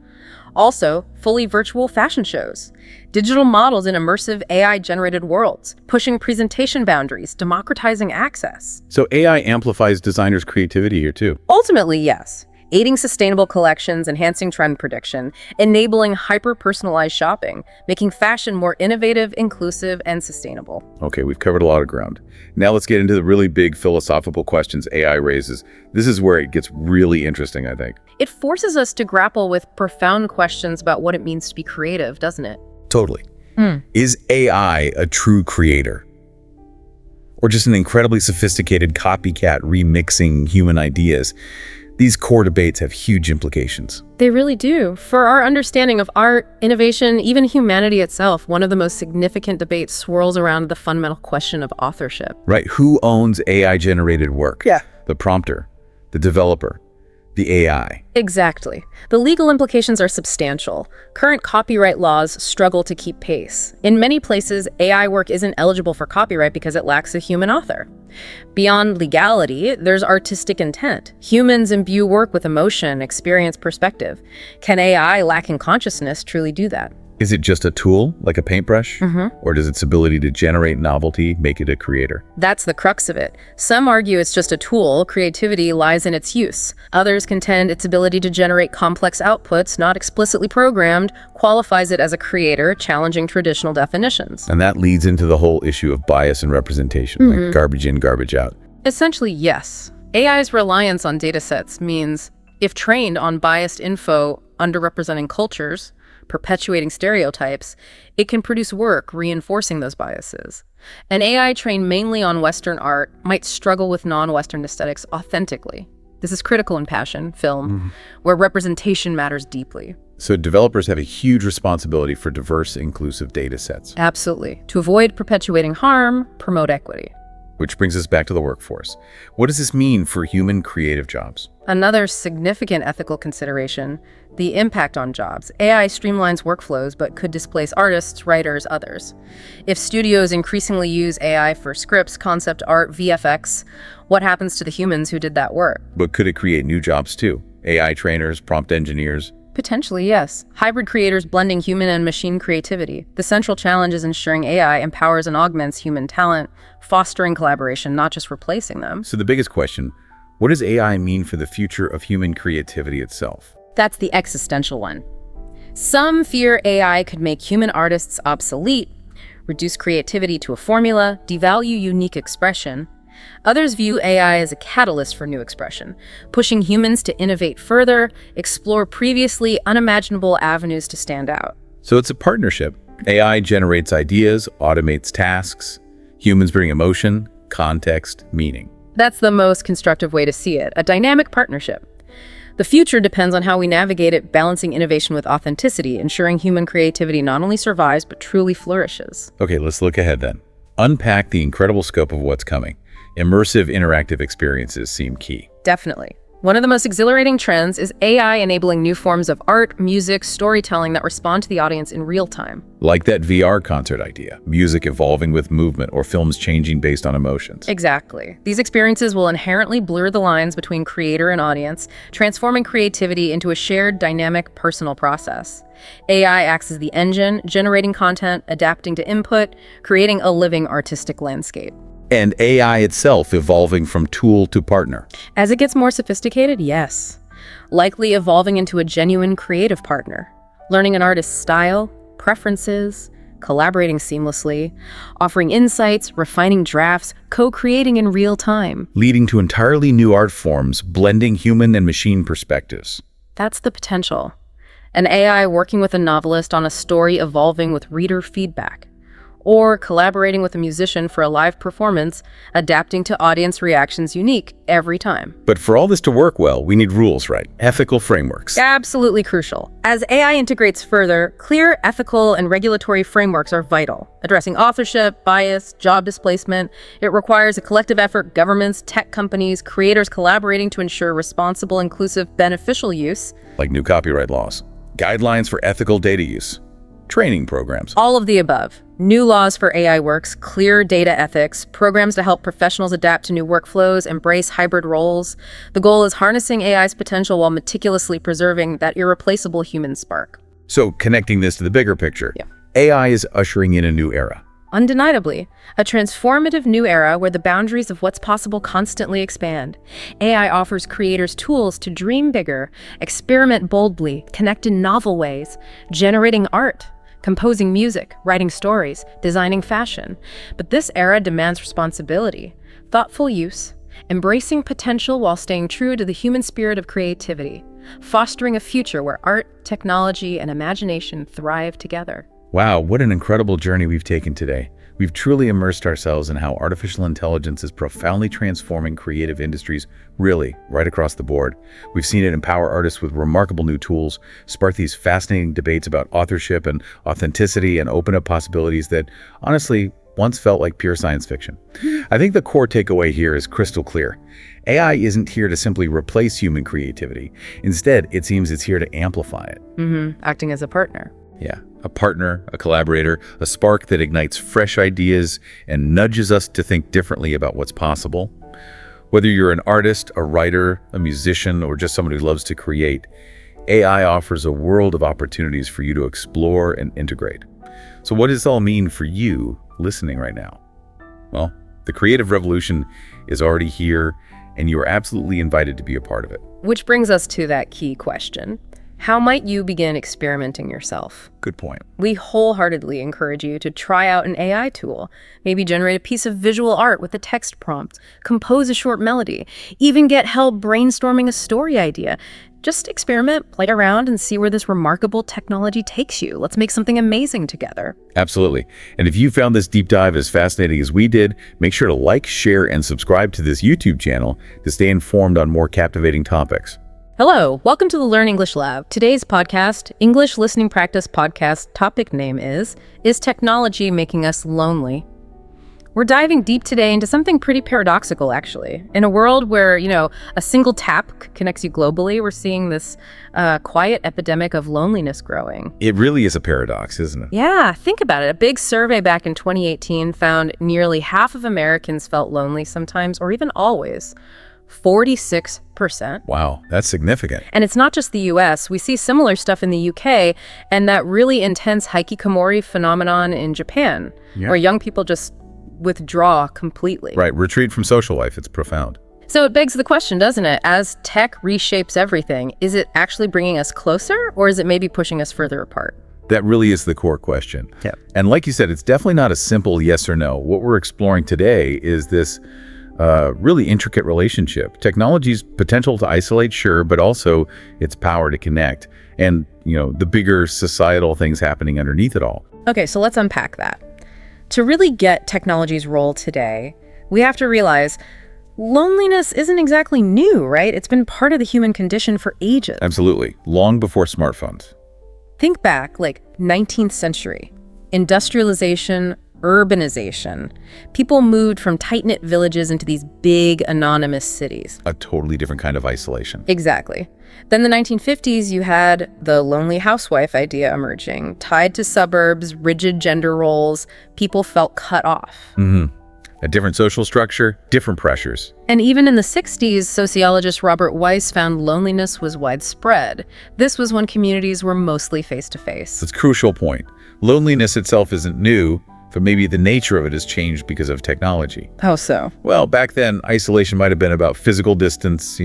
Also, fully virtual fashion shows, digital models in immersive AI-generated worlds, pushing presentation boundaries, democratizing access. So AI amplifies designers' creativity here too. Ultimately, yes. Aiding sustainable collections, enhancing trend prediction, enabling hyper-personalized shopping, making fashion more innovative, inclusive, and sustainable. Okay, we've covered a lot of ground. Now let's get into the really big philosophical questions AI raises. This is where it gets really interesting, I think. It forces us to grapple with profound questions about what it means to be creative, doesn't it? Totally. Is AI a true creator? Or just an incredibly sophisticated copycat remixing human ideas? These core debates have huge implications. They really do. For our understanding of art, innovation, even humanity itself, one of the most significant debates swirls around the fundamental question of authorship. Right, who owns AI-generated work? Yeah. The prompter, the developer, the AI. Exactly. The legal implications are substantial. Current copyright laws struggle to keep pace. In many places, AI work isn't eligible for copyright because it lacks a human author. Beyond legality, there's artistic intent. Humans imbue work with emotion, experience, perspective. Can AI lacking consciousness truly do that? Is it just a tool, like a paintbrush? Or does its ability to generate novelty make it a creator? That's the crux of it. Some argue it's just a tool, creativity lies in its use. Others contend its ability to generate complex outputs, not explicitly programmed, qualifies it as a creator, challenging traditional definitions. And that leads into the whole issue of bias and representation, like garbage in, garbage out. Essentially, yes. AI's reliance on datasets means if trained on biased info underrepresenting cultures, perpetuating stereotypes, it can produce work reinforcing those biases. An AI trained mainly on Western art might struggle with non-Western aesthetics authentically. This is critical in passion, film, where representation matters deeply. So developers have a huge responsibility for diverse, inclusive data sets. Absolutely. To avoid perpetuating harm, promote equity. Which brings us back to the workforce. What does this mean for human creative jobs? Another significant ethical consideration, the impact on jobs. AI streamlines workflows but could displace artists, writers, others. If studios increasingly use AI for scripts, concept art, VFX, what happens to the humans who did that work? But could it create new jobs too? AI trainers, prompt engineers? Potentially, yes. Hybrid creators blending human and machine creativity. The central challenge is ensuring AI empowers and augments human talent, fostering collaboration, not just replacing them. So the biggest question, what does AI mean for the future of human creativity itself? That's the existential one. Some fear AI could make human artists obsolete, reduce creativity to a formula, devalue unique expression. Others view AI as a catalyst for new expression, pushing humans to innovate further, explore previously unimaginable avenues to stand out. So it's a partnership. AI generates ideas, automates tasks. Humans bring emotion, context, meaning. That's the most constructive way to see it, a dynamic partnership. The future depends on how we navigate it, balancing innovation with authenticity, ensuring human creativity not only survives, but truly flourishes. Okay, let's look ahead then. Unpack the incredible scope of what's coming. Immersive interactive experiences seem key. Definitely. One of the most exhilarating trends is AI enabling new forms of art, music, storytelling that respond to the audience in real time. Like that VR concert idea, music evolving with movement or films changing based on emotions. Exactly. These experiences will inherently blur the lines between creator and audience, transforming creativity into a shared, dynamic, personal process. AI acts as the engine, generating content, adapting to input, creating a living artistic landscape. And AI itself evolving from tool to partner. As it gets more sophisticated, yes. Likely evolving into a genuine creative partner, learning an artist's style, preferences, collaborating seamlessly, offering insights, refining drafts, co-creating in real time. Leading to entirely new art forms, blending human and machine perspectives. That's the potential. An AI working with a novelist on a story evolving with reader feedback. Or collaborating with a musician for a live performance, adapting to audience reactions unique every time. But for all this to work well, we need rules, right? Ethical frameworks. Absolutely crucial. As AI integrates further, clear ethical and regulatory frameworks are vital. Addressing authorship, bias, job displacement, it requires a collective effort, governments, tech companies, creators collaborating to ensure responsible, inclusive, beneficial use. Like new copyright laws, guidelines for ethical data use, training programs. All of the above. New laws for AI works, clear data ethics, programs to help professionals adapt to new workflows, embrace hybrid roles. The goal is harnessing AI's potential while meticulously preserving that irreplaceable human spark. So connecting this to the bigger picture, Yeah. AI is ushering in a new era. Undeniably, a transformative new era where the boundaries of what's possible constantly expand. AI offers creators tools to dream bigger, experiment boldly, connect in novel ways, generating art, composing music, writing stories, designing fashion. But this era demands responsibility, thoughtful use, embracing potential while staying true to the human spirit of creativity, fostering a future where art, technology, and imagination thrive together. Wow, what an incredible journey we've taken today. We've truly immersed ourselves in how artificial intelligence is profoundly transforming creative industries, really, right across the board. We've seen it empower artists with remarkable new tools, spark these fascinating debates about authorship and authenticity, and open up possibilities that, honestly, once felt like pure science fiction. I think the core takeaway here is crystal clear. AI isn't here to simply replace human creativity. Instead, it seems it's here to amplify it. Acting as a partner. Yeah, a partner, a collaborator, a spark that ignites fresh ideas and nudges us to think differently about what's possible. Whether you're an artist, a writer, a musician, or just someone who loves to create, AI offers a world of opportunities for you to explore and integrate. So what does this all mean for you listening right now? Well, the creative revolution is already here, and you are absolutely invited to be a part of it. Which brings us to that key question. How might you begin experimenting yourself? Good point. We wholeheartedly encourage you to try out an AI tool, maybe generate a piece of visual art with a text prompt, compose a short melody, even get help brainstorming a story idea. Just experiment, play around, and see where this remarkable technology takes you. Let's make something amazing together. Absolutely. And if you found this deep dive as fascinating as we did, make sure to like, share, and subscribe to this YouTube channel to stay informed on more captivating topics. Hello, welcome to the Learn English Lab. Today's podcast, English Listening Practice Podcast, topic name is technology making us lonely? We're diving deep today into something pretty paradoxical, actually. In a world where, a single tap connects you globally, we're seeing this quiet epidemic of loneliness growing. It really is a paradox, isn't it? Yeah, think about it. A big survey back in 2018 found nearly half of Americans felt lonely sometimes, or even always. 46%. Wow, that's significant. And it's not just the US. We see similar stuff in the UK and that really intense hikikomori phenomenon in Japan, where young people just withdraw completely. Right, retreat from social life. It's profound. So it begs the question, doesn't it? As tech reshapes everything, is it actually bringing us closer, or is it maybe pushing us further apart? That really is the core question. Yeah. And like you said, it's definitely not a simple yes or no. What we're exploring today is this really intricate relationship. Technology's potential to isolate, sure, but also its power to connect. And, the bigger societal things happening underneath it all. Okay, so let's unpack that. To really get technology's role today, we have to realize loneliness isn't exactly new, right? It's been part of the human condition for ages. Absolutely. Long before smartphones. Think back, 19th century. Industrialization, urbanization. People moved from tight-knit villages into these big, anonymous cities. A totally different kind of isolation. Exactly. Then the 1950s, you had the lonely housewife idea emerging. Tied to suburbs, rigid gender roles, people felt cut off. A different social structure, different pressures. And even in the 60s, sociologist Robert Weiss found loneliness was widespread. This was when communities were mostly face-to-face. That's a crucial point. Loneliness itself isn't new, but maybe the nature of it has changed because of technology. How so? Well, back then, isolation might have been about physical distance,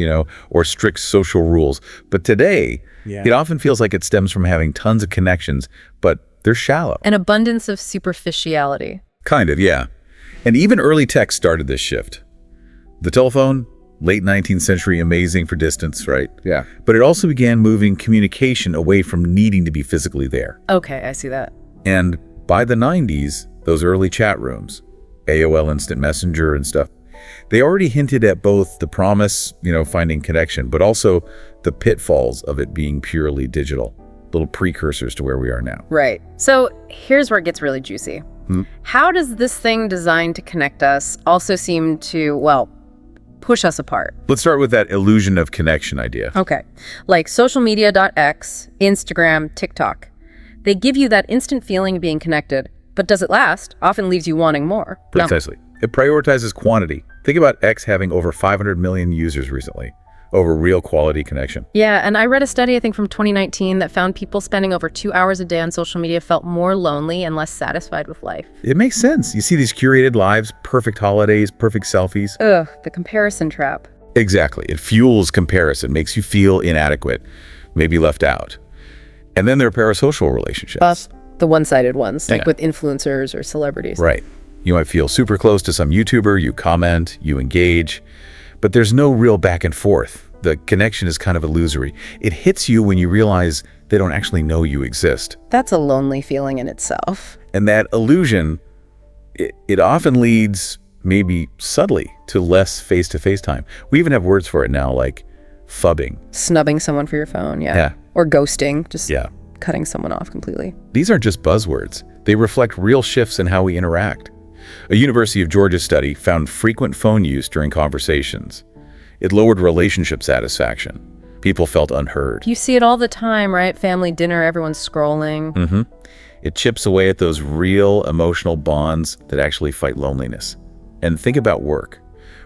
or strict social rules. But today, it often feels like it stems from having tons of connections, but they're shallow. An abundance of superficiality. Kind of, yeah. And even early tech started this shift. The telephone, late 19th century, amazing for distance, right? Yeah. But it also began moving communication away from needing to be physically there. Okay, I see that. And by the 90s, those early chat rooms, AOL Instant Messenger and stuff, they already hinted at both the promise, finding connection, but also the pitfalls of it being purely digital, little precursors to where we are now. Right. So here's where it gets really juicy. How does this thing designed to connect us also seem to, push us apart? Let's start with that illusion of connection idea. Okay. Like socialmedia.x, Instagram, TikTok. They give you that instant feeling of being connected, but does it last? Often leaves you wanting more. No. Precisely. It prioritizes quantity. Think about X having over 500 million users recently, over real quality connection. Yeah, and I read a study, I think from 2019, that found people spending over 2 hours a day on social media felt more lonely and less satisfied with life. It makes sense. You see these curated lives, perfect holidays, perfect selfies. Ugh, the comparison trap. Exactly. It fuels comparison, makes you feel inadequate, maybe left out. And then there are parasocial relationships. The one-sided ones, like Yeah. with influencers or celebrities. Right. You might feel super close to some YouTuber, you comment, you engage, but there's no real back and forth. The connection is kind of illusory. It hits you when you realize they don't actually know you exist. That's a lonely feeling in itself. And that illusion, it often leads, maybe subtly, to less face-to-face time. We even have words for it now, like phubbing. Snubbing someone for your phone, Yeah. Or ghosting, just Yeah. cutting someone off completely. These aren't just buzzwords. They reflect real shifts in how we interact. A University of Georgia study found frequent phone use during conversations. It lowered relationship satisfaction. People felt unheard. You see it all the time, right? Family dinner, everyone's scrolling. It chips away at those real emotional bonds that actually fight loneliness. And think about work.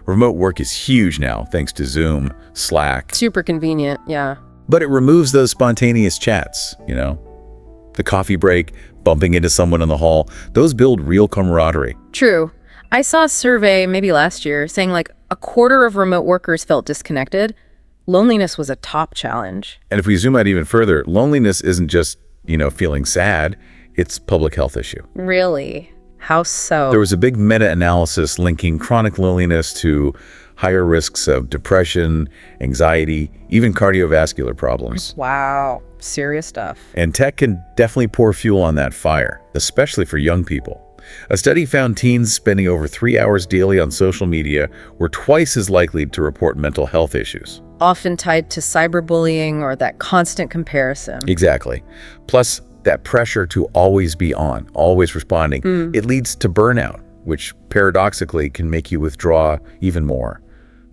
Remote work is huge now, thanks to Zoom, Slack. Super convenient, yeah. But it removes those spontaneous chats, The coffee break, bumping into someone in the hall, those build real camaraderie. True. I saw a survey maybe last year saying a quarter of remote workers felt disconnected. Loneliness was a top challenge. And if we zoom out even further, loneliness isn't just, feeling sad, it's a public health issue. Really? How so? There was a big meta-analysis linking chronic loneliness to higher risks of depression, anxiety, even cardiovascular problems. Wow. Serious stuff. And tech can definitely pour fuel on that fire, especially for young people. A study found teens spending over 3 hours daily on social media were twice as likely to report mental health issues. Often tied to cyberbullying or that constant comparison. Exactly. Plus, that pressure to always be on, always responding, it leads to burnout, which paradoxically can make you withdraw even more.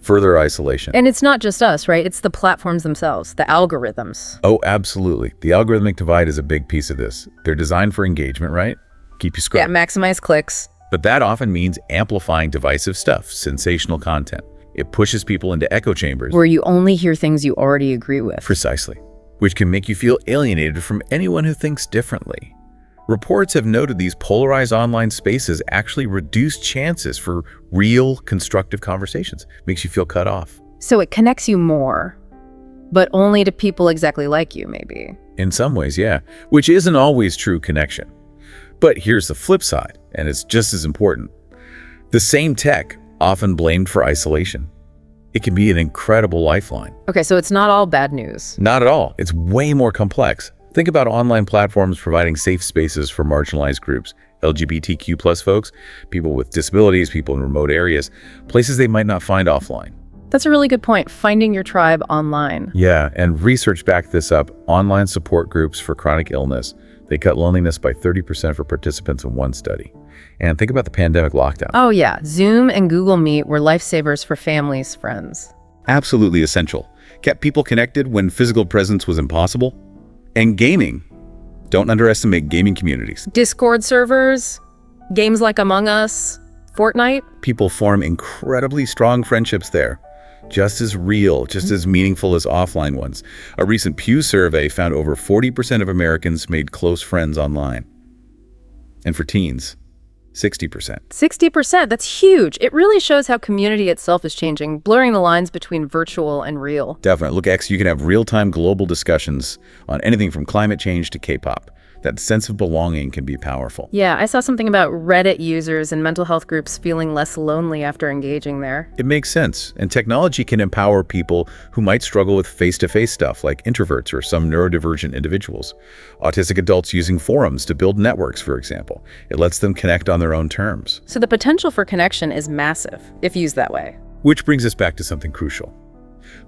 Further isolation. And it's not just us, right? It's the platforms themselves, the algorithms. Oh, absolutely. The algorithmic divide is a big piece of this. They're designed for engagement, right? Keep you scrolling. Yeah, maximize clicks. But that often means amplifying divisive stuff, sensational content. It pushes people into echo chambers. Where you only hear things you already agree with. Precisely. Which can make you feel alienated from anyone who thinks differently. Reports have noted these polarized online spaces actually reduce chances for real, constructive conversations. Makes you feel cut off. So it connects you more, but only to people exactly like you, maybe. In some ways, yeah. Which isn't always true connection. But here's the flip side, and it's just as important. The same tech, often blamed for isolation. It can be an incredible lifeline. Okay, so it's not all bad news. Not at all. It's way more complex. Think about online platforms providing safe spaces for marginalized groups, LGBTQ+ folks, people with disabilities, people in remote areas, places they might not find offline. That's a really good point, finding your tribe online. Yeah, and research backed this up. Online support groups for chronic illness, they cut loneliness by 30% for participants in one study. And think about the pandemic lockdown. Oh yeah, Zoom and Google Meet were lifesavers for families, friends. Absolutely essential. Kept people connected when physical presence was impossible. And gaming. Don't underestimate gaming communities. Discord servers, games like Among Us, Fortnite. People form incredibly strong friendships there. Just as real, just as meaningful as offline ones. A recent Pew survey found over 40% of Americans made close friends online. And for teens, 60%. 60%, that's huge. It really shows how community itself is changing, blurring the lines between virtual and real. Definitely. Look, X, you can have real-time global discussions on anything from climate change to K-pop. That sense of belonging can be powerful. Yeah, I saw something about Reddit users and mental health groups feeling less lonely after engaging there. It makes sense. And technology can empower people who might struggle with face-to-face stuff, like introverts or some neurodivergent individuals. Autistic adults using forums to build networks, for example. It lets them connect on their own terms. So the potential for connection is massive, if used that way. Which brings us back to something crucial.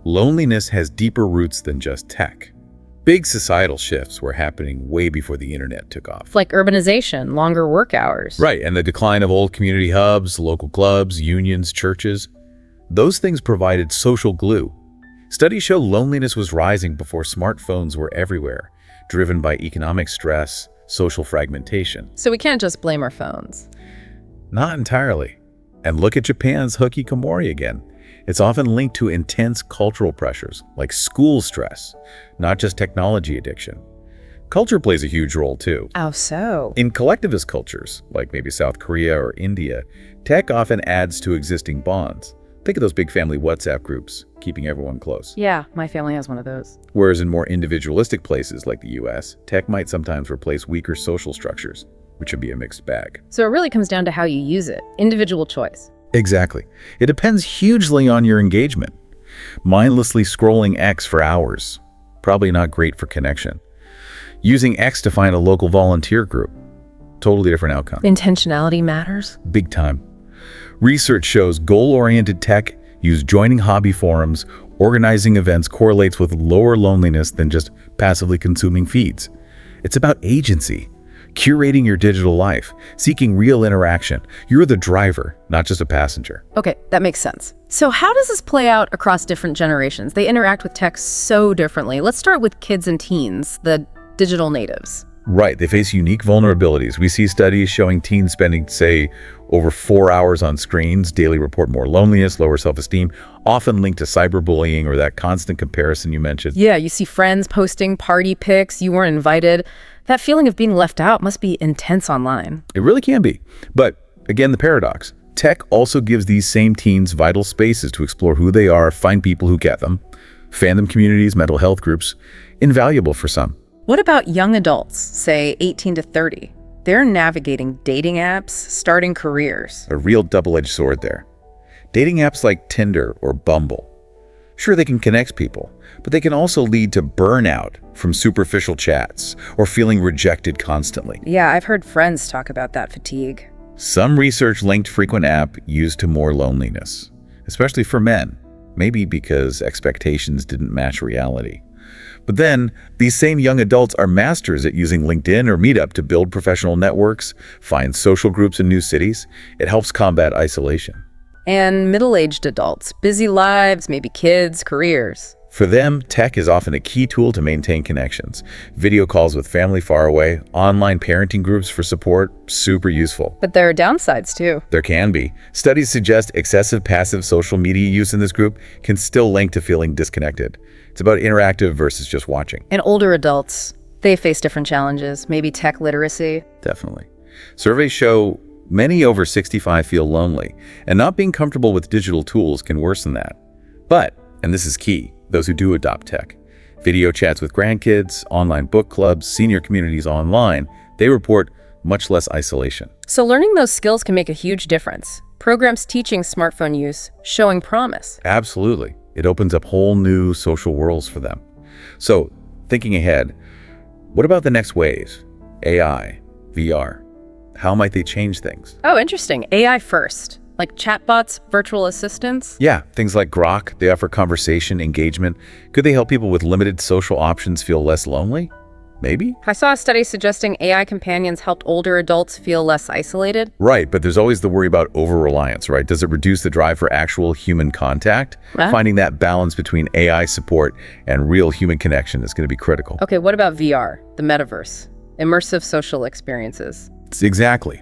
Loneliness has deeper roots than just tech. Big societal shifts were happening way before the internet took off. Like urbanization, longer work hours. Right, and the decline of old community hubs, local clubs, unions, churches. Those things provided social glue. Studies show loneliness was rising before smartphones were everywhere, driven by economic stress, social fragmentation. So we can't just blame our phones. Not entirely. And look at Japan's hikikomori again. It's often linked to intense cultural pressures, like school stress, not just technology addiction. Culture plays a huge role too. Oh, so? In collectivist cultures, like maybe South Korea or India, tech often adds to existing bonds. Think of those big family WhatsApp groups, keeping everyone close. Yeah, my family has one of those. Whereas in more individualistic places like the US, tech might sometimes replace weaker social structures, which would be a mixed bag. So it really comes down to how you use it, individual choice. Exactly. It depends hugely on your engagement. Mindlessly scrolling X for hours, probably not great for connection. Using X to find a local volunteer group, totally different outcome. Intentionality matters. Big time. Research shows goal-oriented tech, use joining hobby forums, organizing events correlates with lower loneliness than just passively consuming feeds. It's about agency. Curating your digital life, seeking real interaction. You're the driver, not just a passenger. Okay, that makes sense. So how does this play out across different generations? They interact with tech so differently. Let's start with kids and teens, the digital natives. Right, they face unique vulnerabilities. We see studies showing teens spending, say, over 4 hours on screens, daily report more loneliness, lower self-esteem, often linked to cyberbullying or that constant comparison you mentioned. Yeah, you see friends posting party pics, you weren't invited. That feeling of being left out must be intense online. It really can be. But again, the paradox. Tech also gives these same teens vital spaces to explore who they are, find people who get them, fandom communities, mental health groups, invaluable for some. What about young adults, say 18 to 30? They're navigating dating apps, starting careers. A real double-edged sword there. Dating apps like Tinder or Bumble. Sure, they can connect people, but they can also lead to burnout from superficial chats or feeling rejected constantly. Yeah, I've heard friends talk about that fatigue. Some research linked frequent app use to more loneliness, especially for men, maybe because expectations didn't match reality. But then, these same young adults are masters at using LinkedIn or Meetup to build professional networks, find social groups in new cities. It helps combat isolation. And middle-aged adults, busy lives, maybe kids, careers. For them, tech is often a key tool to maintain connections. Video calls with family far away, online parenting groups for support, super useful. But there are downsides too. There can be. Studies suggest excessive passive social media use in this group can still link to feeling disconnected. It's about interactive versus just watching. And older adults, they face different challenges, maybe tech literacy. Definitely. Surveys show many over 65 feel lonely, and not being comfortable with digital tools can worsen that. But, and this is key, those who do adopt tech, video chats with grandkids, online book clubs, senior communities online, they report much less isolation. So learning those skills can make a huge difference. Programs teaching smartphone use, showing promise. Absolutely. It opens up whole new social worlds for them. So, thinking ahead, what about the next waves? AI, VR. How might they change things? Oh, interesting. AI first. Like chatbots, virtual assistants? Yeah, things like Grok, they offer conversation, engagement. Could they help people with limited social options feel less lonely? Maybe? I saw a study suggesting AI companions helped older adults feel less isolated. Right, but there's always the worry about over-reliance, right? Does it reduce the drive for actual human contact? Finding that balance between AI support and real human connection is going to be critical. Okay, what about VR, the metaverse? Immersive social experiences. Exactly.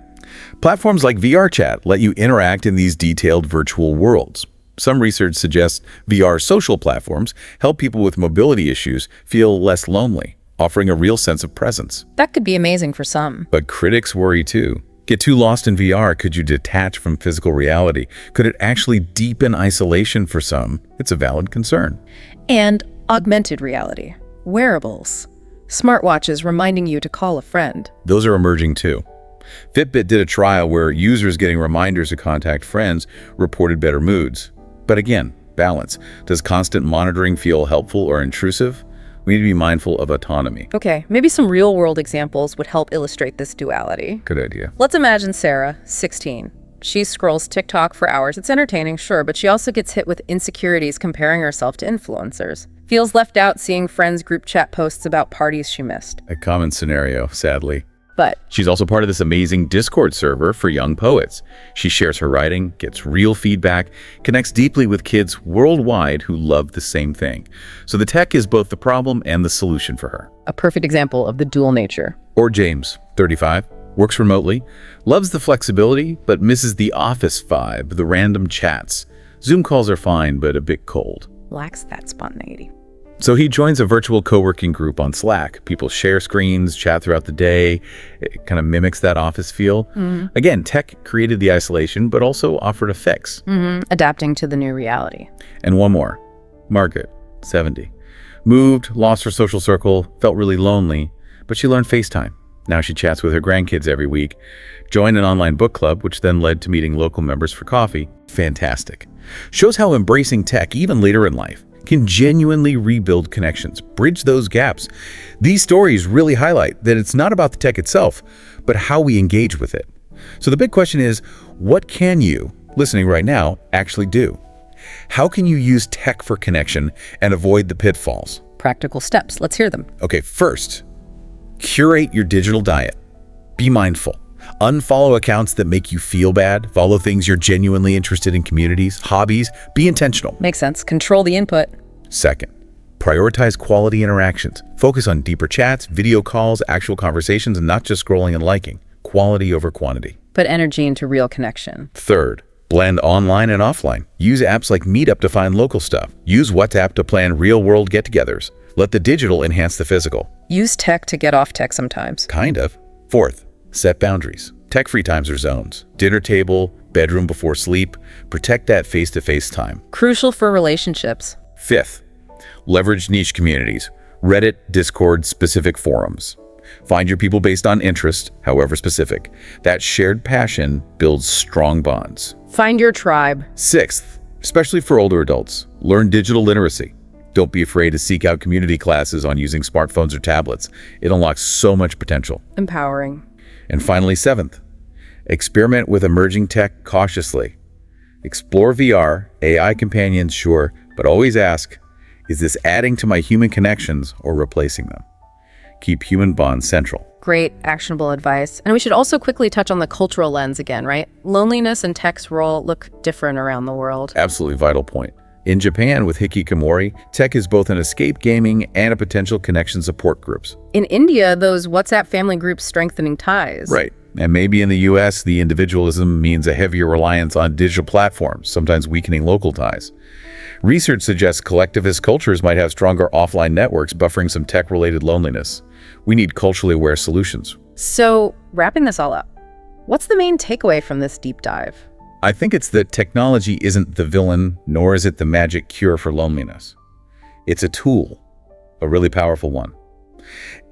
Platforms like VR Chat let you interact in these detailed virtual worlds. Some research suggests VR social platforms help people with mobility issues feel less lonely, offering a real sense of presence. That could be amazing for some. But critics worry too. Get too lost in VR, could you detach from physical reality? Could it actually deepen isolation for some? It's a valid concern. And augmented reality, wearables, smartwatches reminding you to call a friend. Those are emerging too. Fitbit did a trial where users getting reminders to contact friends reported better moods. But again, balance. Does constant monitoring feel helpful or intrusive? We need to be mindful of autonomy. Okay, maybe some real-world examples would help illustrate this duality. Good idea. Let's imagine Sarah, 16. She scrolls TikTok for hours. It's entertaining, sure, but she also gets hit with insecurities comparing herself to influencers. Feels left out seeing friends' group chat posts about parties she missed. A common scenario, sadly. But She's also part of this amazing Discord server for young poets. She shares her writing, gets real feedback, connects deeply with kids worldwide who love the same thing. So the tech is both the problem and the solution for her. a perfect example of the dual nature. Or James, 35, works remotely, loves the flexibility, but misses the office vibe, the random chats. Zoom calls are fine, but a bit cold. Lacks that spontaneity. So he joins a virtual co-working group on Slack. People share screens, chat throughout the day. It kind of mimics that office feel. Again, tech created the isolation, but also offered a fix. Adapting to the new reality. And one more. Margaret, 70. Moved, lost her social circle, felt really lonely, but she learned FaceTime. Now she chats with her grandkids every week. Joined an online book club, which then led to meeting local members for coffee. Fantastic. Shows how embracing tech, even later in life, can genuinely rebuild connections, bridge those gaps. These stories really highlight that it's not about the tech itself, but how we engage with it. So the big question is, what can you, listening right now, actually do? How can you use tech for connection and avoid the pitfalls? Practical steps. Let's hear them. Okay, first, curate your digital diet. Be mindful. Unfollow accounts that make you feel bad. Follow things you're genuinely interested in, communities, hobbies. Be intentional. Makes sense. Control the input. Second, prioritize quality interactions. Focus on deeper chats, video calls, actual conversations, and not just scrolling and liking. Quality over quantity. Put energy into real connection. Third, blend online and offline. Use apps like Meetup to find local stuff. Use WhatsApp to plan real-world get-togethers. Let the digital enhance the physical. Use tech to get off tech sometimes. Kind of. Fourth, set boundaries. Tech-free times or zones. Dinner table, bedroom before sleep. Protect that face-to-face time. Crucial for relationships. Fifth, leverage niche communities. Reddit, Discord, specific forums. Find your people based on interest, however specific. That shared passion builds strong bonds. Find your tribe. Sixth, especially for older adults, learn digital literacy. Don't be afraid to seek out community classes on using smartphones or tablets. It unlocks so much potential. Empowering. And finally, seventh, experiment with emerging tech cautiously. Explore VR, AI companions, sure, but always ask, Is this adding to my human connections or replacing them? Keep human bonds central. Great, actionable advice. And we should also quickly touch on the cultural lens again, right? Loneliness and tech's role look different around the world. Absolutely vital point. In Japan, with hikikomori, tech is both an escape gaming and a potential connection support groups. In India, those WhatsApp family groups strengthening ties. Right. And maybe in the US, the individualism means a heavier reliance on digital platforms, sometimes weakening local ties. Research suggests collectivist cultures might have stronger offline networks, buffering some tech-related loneliness. We need culturally aware solutions. So, wrapping this all up, what's the main takeaway from this deep dive? I think it's that technology isn't the villain, nor is it the magic cure for loneliness. It's a tool, a really powerful one.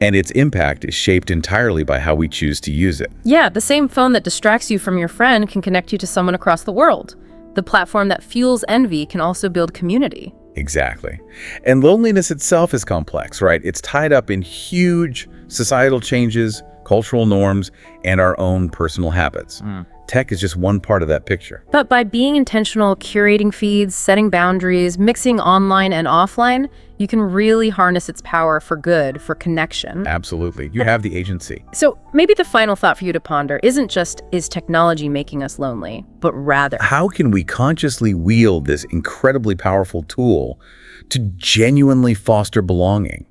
And its impact is shaped entirely by how we choose to use it. Yeah, the same phone that distracts you from your friend can connect you to someone across the world. The platform that fuels envy can also build community. Exactly. And loneliness itself is complex, right? It's tied up in huge societal changes, cultural norms, and our own personal habits. Tech is just one part of that picture. But by being intentional, curating feeds, setting boundaries, mixing online and offline, you can really harness its power for good, for connection. Absolutely. You have the agency. So maybe the final thought for you to ponder isn't just, is technology making us lonely, but rather, How can we consciously wield this incredibly powerful tool to genuinely foster belonging,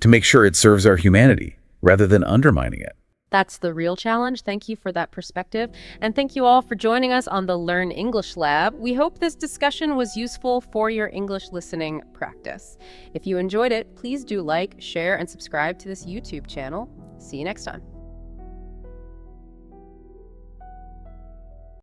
to make sure it serves our humanity rather than undermining it? that's the real challenge. Thank you for that perspective. And thank you all for joining us on the Learn English Lab. We hope this discussion was useful for your English listening practice. If you enjoyed it, please do like, share, and subscribe to this YouTube channel. See you next time.